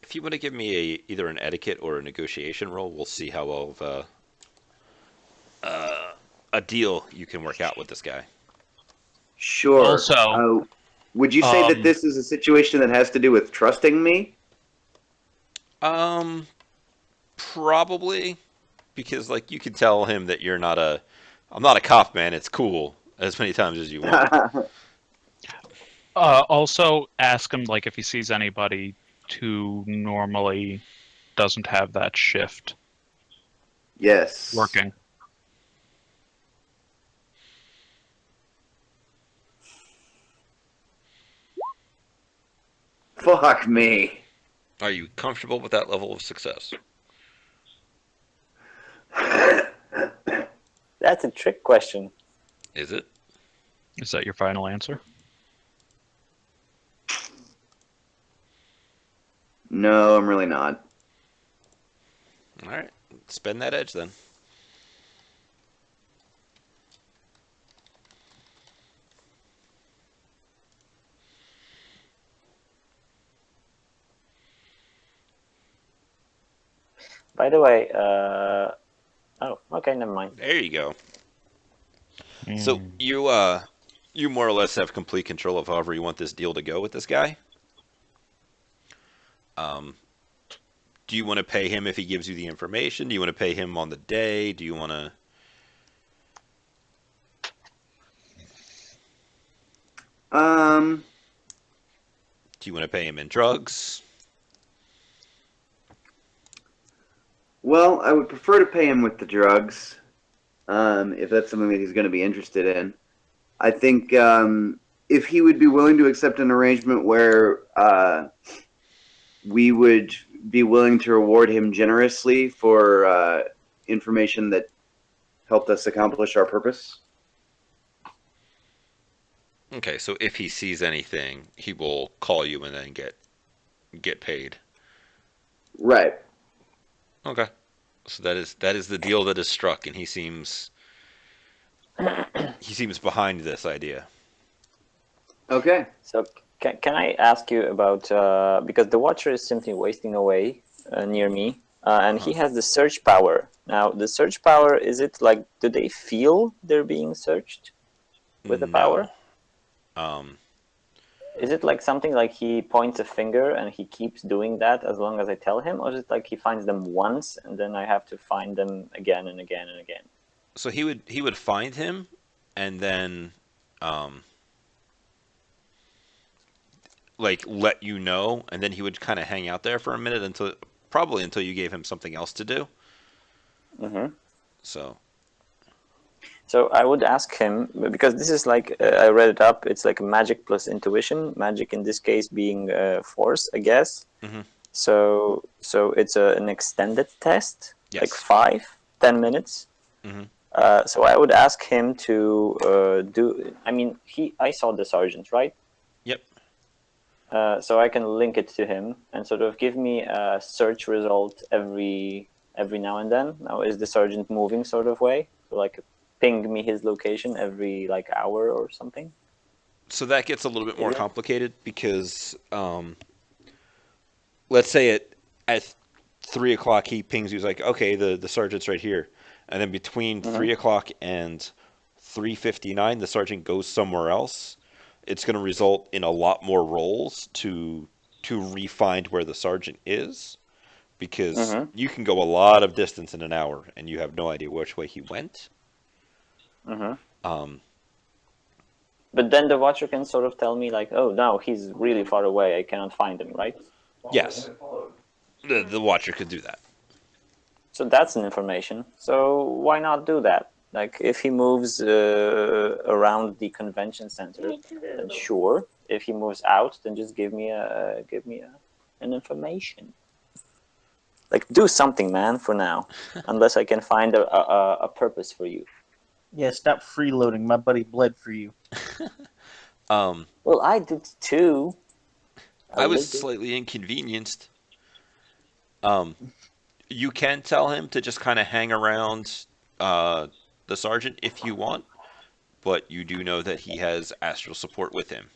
If you want to give me either an etiquette or a negotiation roll, we'll see how well of a deal you can work out with this guy. Sure. Also, would you say that this is a situation that has to do with trusting me? Probably, because like you can tell him that I'm not a cop, man. It's cool as many times as you want. also ask him like if he sees anybody who normally doesn't have that shift Yes. working. Fuck me. Are you comfortable with that level of success? That's a trick question. Is it? Is that your final answer? No, I'm really not. All right. spend that edge then. By the way, oh, okay, never mind. There you go. So Mm. you more or less have complete control of however you want this deal to go with this guy. Um, do you want to pay him if he gives you the information? Do you want to pay him on the day? Do you want to? Um, Do you want to pay him in drugs? well, I would prefer to pay him with the drugs, if that's something that he's going to be interested in. I think if he would be willing to accept an arrangement where we would be willing to reward him generously for information that helped us accomplish our purpose. Okay, so if he sees anything, he will call you and then get paid. Right. Okay. So that is the deal that is struck, and he seems behind this idea. Okay. So can I ask you about because the Watcher is simply wasting away near me, and he has the search power. Now, the search power, is it like, do they feel they're being searched with the power? No. Is it like something like he points a finger and he keeps doing that as long as I tell him, or is it like he finds them once and then I have to find them again and again and again? So he would find him, and then like let you know, and then he would kind of hang out there for a minute until you gave him something else to do. Mm-hmm. So So I would ask him, because this is like, I read it up, it's like magic plus intuition, magic in this case being force, I guess. Mhm. So it's an extended test, like yes. 5-10 minutes. Mhm. So I would ask him to do, I mean, I saw the sergeant, right? Yep. So I can link it to him and sort of give me a search result every now and then. Now, is the sergeant moving sort of way? So like ping me his location every like hour or something? So that gets a little bit Is more it? complicated because let's say at 3 o'clock he pings you. He's like, okay, the sergeant's right here, and then between Mm-hmm. 3 o'clock and 3:59, the sergeant goes somewhere else. It's going to result in a lot more rolls to re-find where the sergeant is, because Mm-hmm. you can go a lot of distance in an hour and you have no idea which way he went. Mm-hmm. Um, But then the watcher can sort of tell me like, oh no, he's really far away. I cannot find him, right? yes, the watcher could do that. So that's an information. So why not do that? Like if he moves around the convention center, then sure. If he moves out, then just give me an information. Like do something, man, for now. Unless I can find a purpose for you. Yeah, stop freeloading. My buddy bled for you. Um, Well, I did too. A I was little. slightly inconvenienced. Um, you can tell him to just kind of hang around uh, the sergeant if you want, but you do know that he has astral support with him.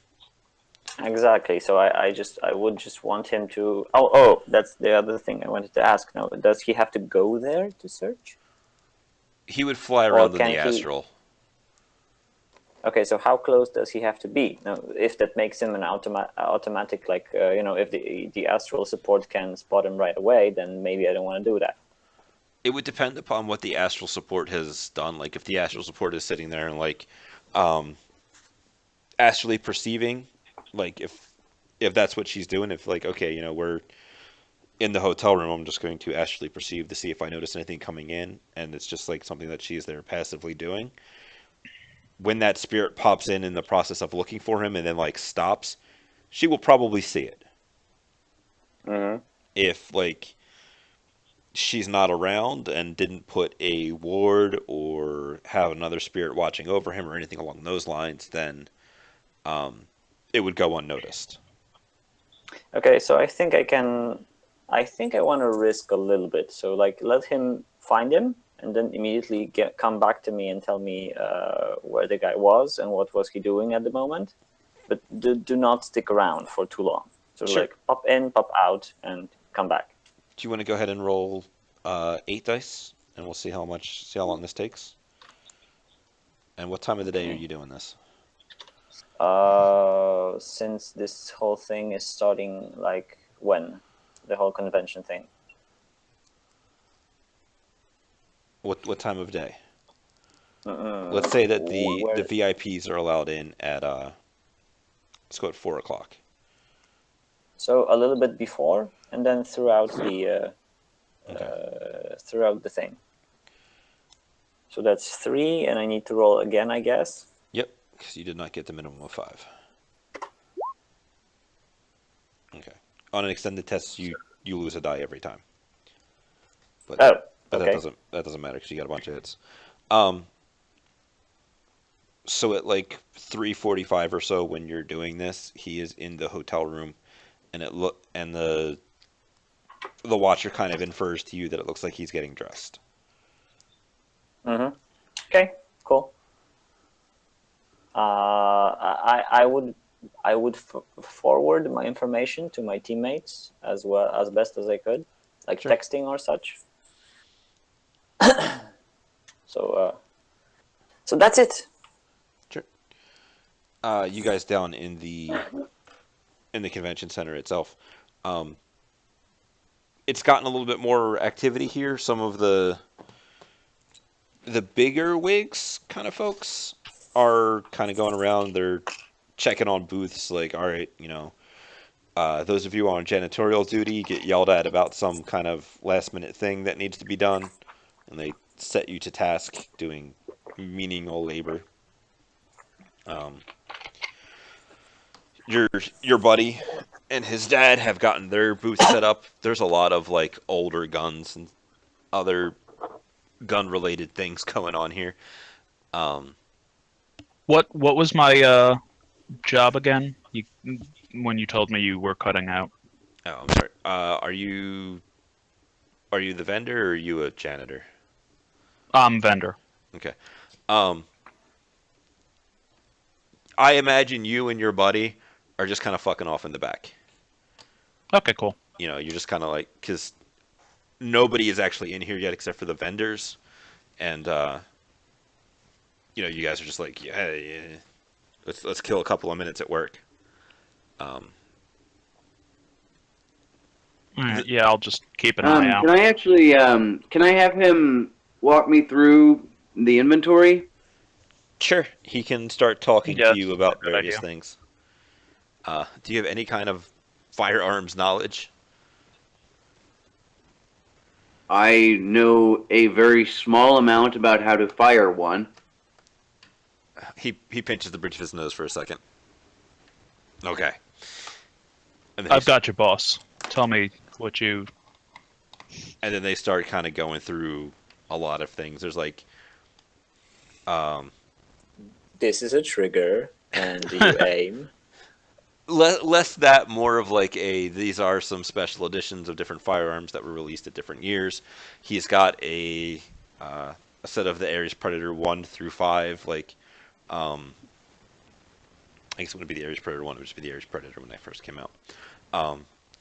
Exactly. So I would just want him to. Oh, that's the other thing I wanted to ask. Now, does he have to go there to search, He would fly or around in the can he? astral. Okay, so how close does he have to be? Now, if that makes him an automatic, like if the astral support can spot him right away, then maybe I don't want to do that. It would depend upon what the astral support has done. Like if the astral support is sitting there and like um, astrally perceiving, like if that's what she's doing, if like okay, we're in the hotel room, I'm just going to astrally perceive to see if I notice anything coming in, and it's just like something that she's there passively doing. When that spirit pops in the process of looking for him and then like stops, she will probably see it. Mm-hmm. If like she's not around and didn't put a ward or have another spirit watching over him or anything along those lines, then um, it would go unnoticed. Okay, so I think I can. I think I want to risk a little bit. So like, let him find him and then immediately come back to me and tell me where the guy was and what was he doing at the moment. But do not stick around for too long. So Sure. like pop in, pop out, and come back. Do you want to go ahead and roll 8 dice, and we'll see how long this takes? And what time of the day are you doing this? Since this whole thing is starting, like when the whole convention thing. What time of day? Mm-mm. Let's say that the Where- VIPs are allowed in at let's go at 4 o'clock. So a little bit before, and then throughout Okay. throughout the thing. So that's 3, and I need to roll again, I guess. Yep, because you did not get the minimum of 5. Okay. On an extended test, you lose a die every time. But Oh, but okay. that doesn't matter because you got a bunch of hits. So at like 3:45 or so, when you're doing this, he is in the hotel room, and the watcher kind of infers to you that it looks like he's getting dressed. Mm-hmm. Okay, cool. I would forward my information to my teammates as well as best as I could, like Sure. texting or such. So that's it. Sure. You guys down in the convention center itself. It's gotten a little bit more activity here. Some of the bigger wigs kind of folks are kind of going around. They're checking on booths, like, all right, those of you on janitorial duty get yelled at about some kind of last minute thing that needs to be done, and they set you to task doing menial labor. Your buddy and his dad have gotten their booth set up. There's a lot of like older guns and other gun related things going on here. What was my job again? When you told me you were cutting out. Oh, I'm sorry. Are you the vendor or are you a janitor? Vendor. Okay. I imagine you and your buddy are just kind of fucking off in the back. Okay, cool. You're just kind of like, because nobody is actually in here yet except for the vendors, and you guys are just like, yeah, let's kill a couple of minutes at work. All right, yeah, I'll just keep an eye out. Can I actually can I have him walk me through the inventory? Sure, he can start talking Yeah, to you about good various idea. things. Do you have any kind of firearms knowledge? I know a very small amount about how to fire one. He pinches the bridge of his nose for a second. Okay. And then I've got your boss. Tell me what you. And then they start kind of going through a lot of things. There's like, This is a trigger, and you aim. less that, more of like these are some special editions of different firearms that were released at different years. He's got a set of the Ares Predator 1 through 5, like, I guess it wouldn't be the Ares Predator 1, it would just be the Ares Predator when they first came out.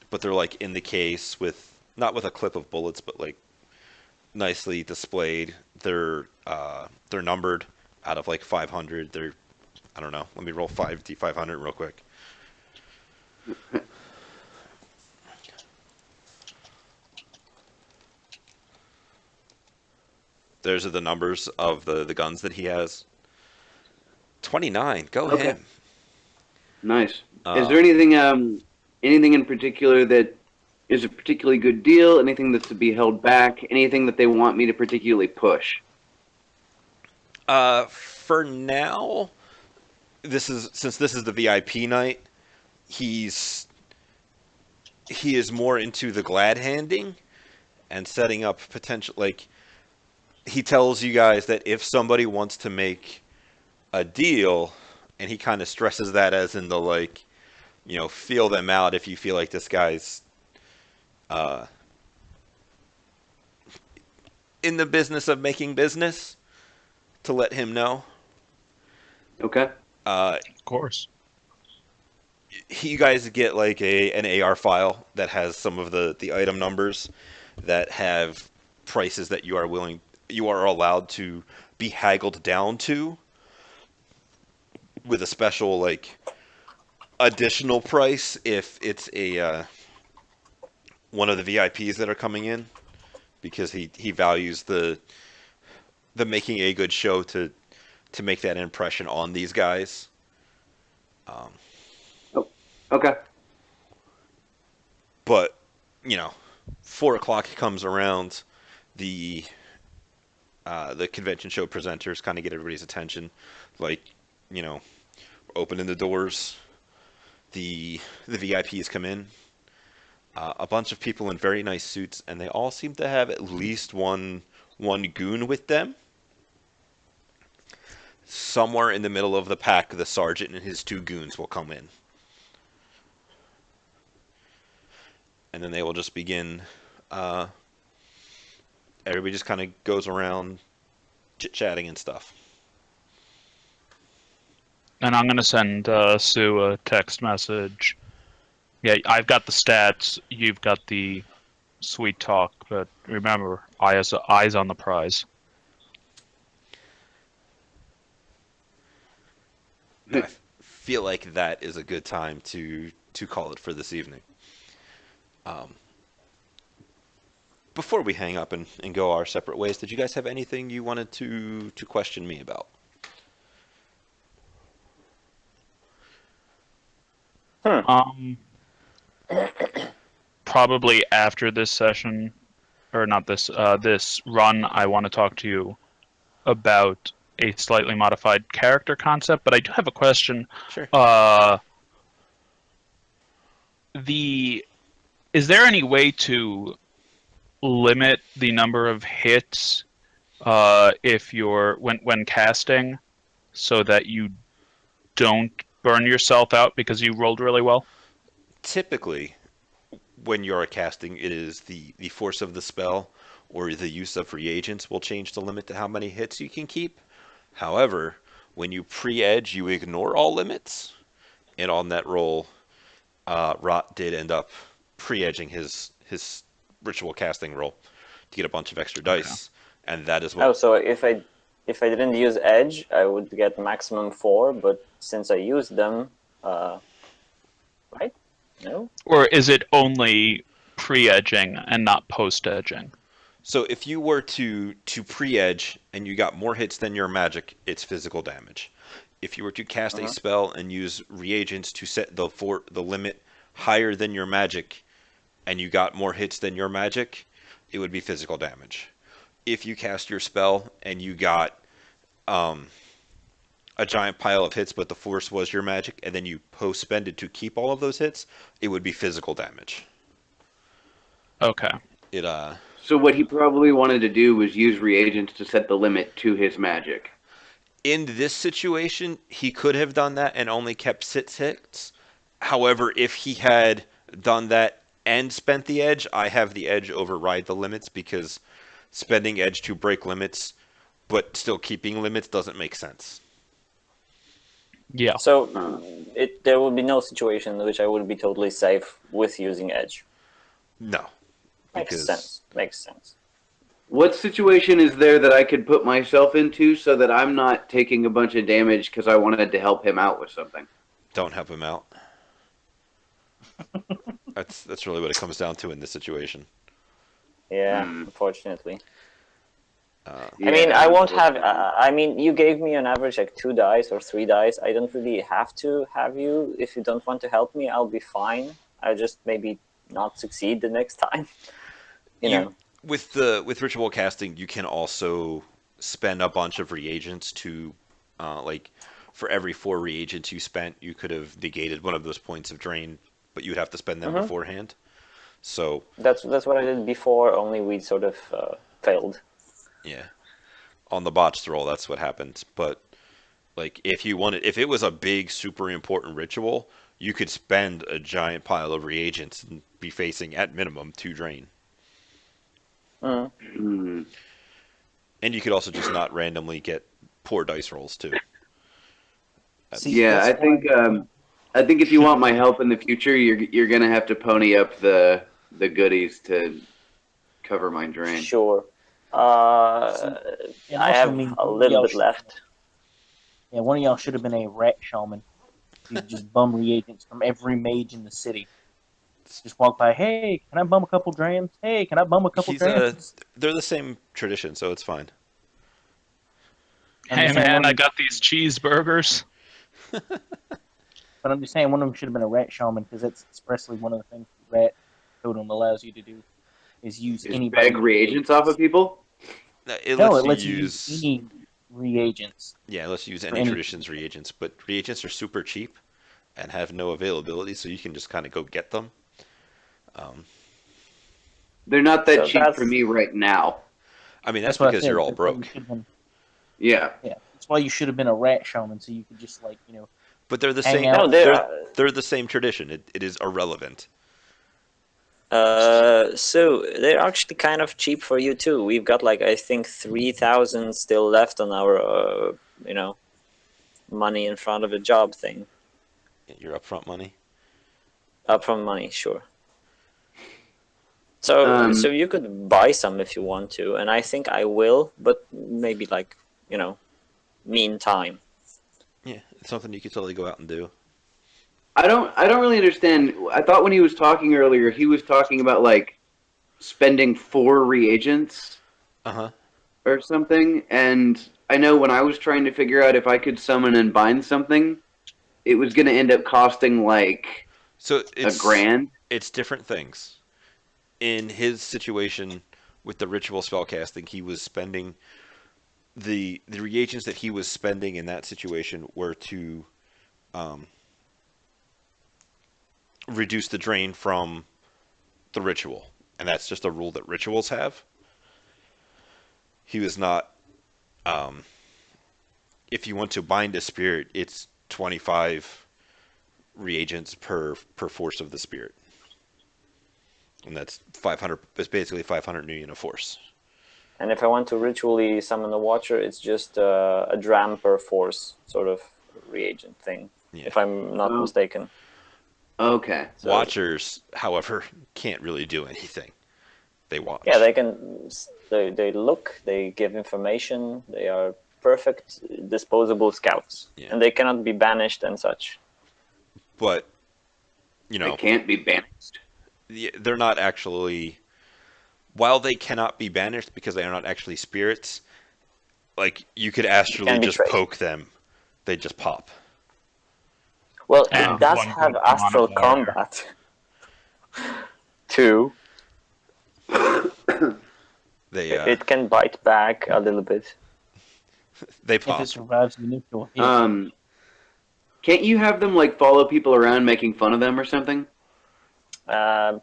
But they're like in the case with, not with a clip of bullets, but like nicely displayed. They're numbered out of like 500. They're, I don't know, let me roll 5d500 real quick. Those are the numbers of the guns that he has. 29. Go Okay. him. Nice. Is there anything in particular that is a particularly good deal? Anything that's to be held back? Anything that they want me to particularly push? For now, since this is the VIP night, he is more into the glad handing and setting up potential, like, he tells you guys that if somebody wants to make a deal, and he kind of stresses that as in the, like, feel them out if you feel like this guy's in the business of making business to let him know. Okay. Of course. You guys get like an AR file that has some of the item numbers that have prices that you are allowed to be haggled down to with a special like additional price if it's a one of the VIPs that are coming in because he values the making a good show to make that impression on these guys. Oh, okay. But 4 o'clock comes around, the convention show presenters kind of get everybody's attention, like you know, opening the doors. The VIPs come in. A bunch of people in very nice suits, and they all seem to have at least one goon with them. Somewhere in the middle of the pack, the sergeant and his two goons will come in, and then they will just begin. Everybody just kind of goes around chit-chatting and stuff. And I'm gonna send Sue a text message. Yeah, I've got the stats. You've got the sweet talk. But remember, eyes on the prize. I feel like that is a good time to call it for this evening. Before we hang up and go our separate ways, did you guys have anything you wanted to question me about? Probably after this session, or not this this run, I want to talk to you about a slightly modified character concept. But I do have a question. Sure. Is there any way to limit the number of hits if you're when casting, so that you don't burn yourself out because you rolled really well? Typically, when you're casting, it is the force of the spell or the use of reagents will change the limit to how many hits you can keep. However, when you pre-edge, you ignore all limits, and on that roll, Rot did end up pre-edging his ritual casting roll to get a bunch of extra dice, and that is what. Oh, so if I didn't use edge, I would get maximum 4, but since I used them, right? No. Or is it only pre-edging and not post-edging? So if you were to pre-edge and you got more hits than your magic, it's physical damage. If you were to cast a spell and use reagents to set the limit higher than your magic, and you got more hits than your magic, it would be physical damage. If you cast your spell and you got a giant pile of hits, but the force was your magic, and then you post-spended to keep all of those hits, it would be physical damage. Okay. So what he probably wanted to do was use reagents to set the limit to his magic. In this situation, he could have done that and only kept 6 hits. However, if he had done that and spent the edge, I have the edge override the limits, because spending edge to break limits but still keeping limits doesn't make sense. Yeah. So there would be no situation in which I would be totally safe with using edge. No. Makes sense. Makes sense. What situation is there that I could put myself into so that I'm not taking a bunch of damage because I wanted to help him out with something? Don't help him out. That's really what it comes down to in this situation. Yeah, unfortunately. Yeah, I mean, I won't have. I mean, you gave me on average like 2 dice or 3 dice. I don't really have to have you. If you don't want to help me, I'll be fine. I'll just maybe not succeed the next time. You know. With ritual casting, you can also spend a bunch of reagents to, like, for every 4 reagents you spent, you could have negated one of those points of drain, but you'd have to spend them beforehand. So That's what I did before. Only we sort of failed. yeah, on the botched roll, that's what happened. But like, if it was a big, super important ritual, you could spend a giant pile of reagents and be facing at minimum 2 drain. And you could also just not randomly get poor dice rolls too. See, That's Yeah, that's why I think if you should want my help in the future, you're gonna have to pony up the goodies to cover my drain. Sure. see, it I also have means a one of little y'all bit left. yeah, one of y'all should have been a rat shaman. You just bum reagents from every mage in the city. Just walk by, hey, can I bum a couple drams? Hey, can I bum a couple he's drams? they're the same tradition, so it's fine. I'm Hey just saying man, one I of them, got these cheeseburgers. but I'm just saying one of them should have been a rat shaman because that's expressly one of the things the rat totem allows you to do is use Is anybody beg reagents off of people? It No, lets it you lets you use use any reagents yeah, it lets you use for any any. traditions reagents, but reagents are super cheap and have no availability, so you can just kind of go get them. Um, They're not that So cheap for that's me right now. I mean, that's That's what I because said. you're all That's why you broke. should have been. Yeah. Yeah, that's why you should have been a rat shaman, so you could just like But they're the hang same. no, out. there. They're the same tradition. It is irrelevant. So they're actually kind of cheap for you too. We've got like I think 3,000 still left on our you know money in front of a job thing. Your upfront money. Upfront money, sure. So you could buy some if you want to, and I think I will, but maybe like meantime. Yeah, it's something you could totally go out and do. I don't really understand. I thought when he was talking earlier, he was talking about like spending 4 reagents Uh huh. or something. And I know when I was trying to figure out if I could summon and bind something, it was going to end up costing like So a grand. it's different things. In his situation with the ritual spellcasting, he was spending the reagents that he was spending in that situation were to um, reduce the drain from the ritual, and that's just a rule that rituals have. He was not. Um, if you want to bind a spirit, it's 25 reagents per force of the spirit, and that's 500. It's basically 500 union of force. And if I want to ritually summon a watcher, it's just a dram per force sort of reagent thing, Yeah. if I'm not Oh. mistaken. Okay. So, Watchers, however, can't really do anything. They watch. yeah, they can. They look. They give information. They are perfect disposable scouts, Yeah. and they cannot be banished and such. But They can't be banished. they're not actually. While they cannot be banished because they are not actually spirits, like you could astrally Can be just traced. poke them, they just pop. Well, And it does one have good astral demonic warrior. combat. Too. They It can bite back a little bit. they If pop. it survives the initial hit. Can't you have them like follow people around making fun of them or something?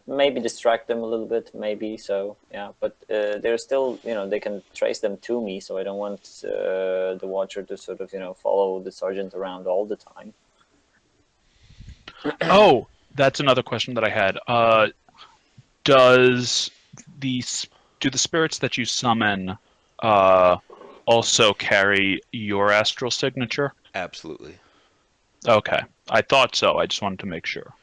Maybe distract them a little bit, maybe so. Yeah, but they're still, they can trace them to me. So I don't want the watcher to sort of, follow the sergeant around all the time. Oh, that's another question that I had. Does do the spirits that you summon also carry your astral signature? Absolutely. Okay, I thought so. I just wanted to make sure.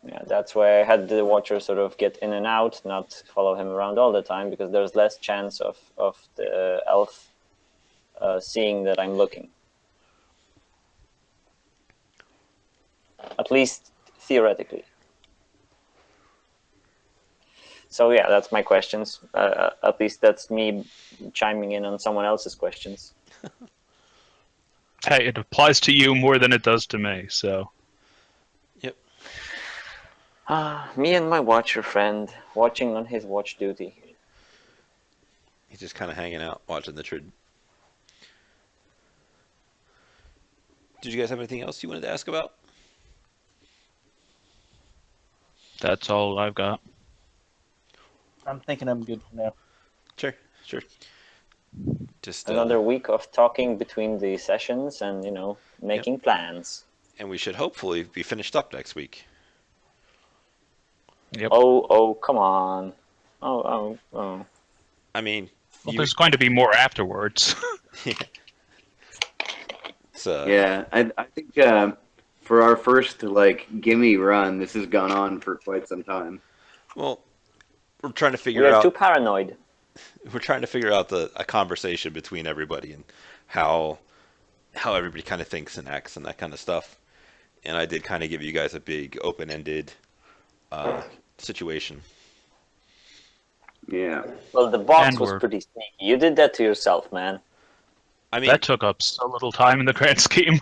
Yeah, that's why I had the watcher sort of get in and out, not follow him around all the time, because there's less chance of the elf seeing that I'm looking. At least theoretically. So yeah, that's my questions. At least that's me chiming in on someone else's questions. Hey, it applies to you more than it does to me, so. Yep. Me and my watcher friend watching on his watch duty. He's just kind of hanging out, watching the trade. Did you guys have anything else you wanted to ask about? That's all I've got. I'm thinking I'm good for now. Sure, sure. Just Another week of talking between the sessions and making plans. and we should hopefully be finished up next week. Yep. Oh, come on. Oh. I mean, Well, You- there's going to be more afterwards. it's, Yeah, I think for our first gimme run, this has gone on for quite some time. well, we're trying to We figure are too out paranoid. a conversation between everybody and how everybody kind of thinks and acts and that kind of stuff. And I did kind of give you guys a big open-ended situation. Yeah. Well, the box And was we're- pretty sneaky. You did that to yourself, man. I mean, That took up so little time in the grand scheme.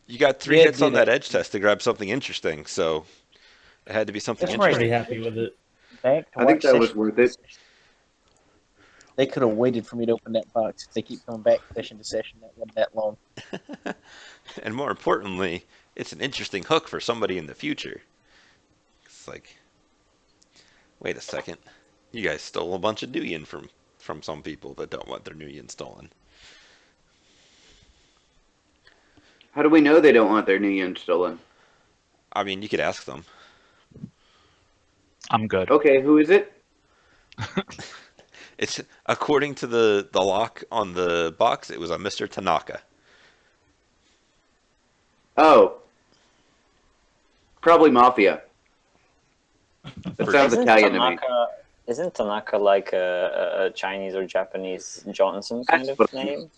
you got 3 Yeah, hits on did that it. edge test to grab something interesting, so it had to be something That's I'm right. pretty interesting. happy with it. Back to I think watch that was session. worth it. They could have waited for me to open that box. They keep coming back session to session. That wasn't that long. And more importantly, it's an interesting hook for somebody in the future. It's like, wait a second, you guys stole a bunch of Nuyen from some people that don't want their Nuyen stolen. How do we know they don't want their new yen stolen? I mean, you could ask them. I'm good. Okay, who is it? It's according to the lock on the box. It was a Mr. Tanaka. Oh, probably Mafia. That For sounds sure. Italian to me. Isn't Tanaka like a Chinese or Japanese Johnson kind That's of what I name?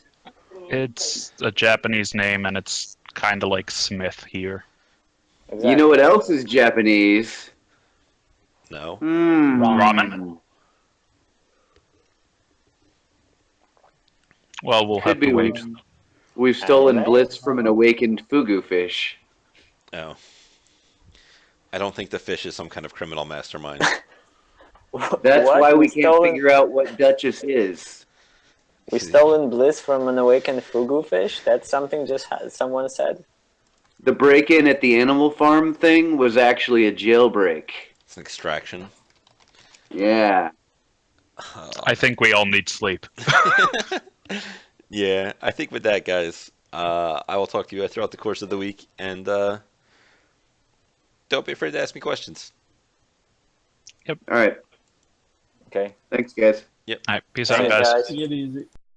It's a Japanese name, and it's kind of like Smith here. Exactly. You know what else is Japanese? No. Ramen? Well, we'll Could have be to wait. We've stolen Anime? bliss from an awakened fugu fish. No. I don't think the fish is some kind of criminal mastermind. That's What? why we We can't stolen- figure out what Duchess is. We stolen bliss from an awakened fugu fish? That's something someone said? The break-in at the animal farm thing was actually a jailbreak. It's an extraction. Yeah. I think we all need sleep. Yeah, I think with that, guys, I will talk to you throughout the course of the week, and don't be afraid to ask me questions. All right. Okay. Thanks, guys. All right, peace Thanks, out, guys. guys. Take it easy.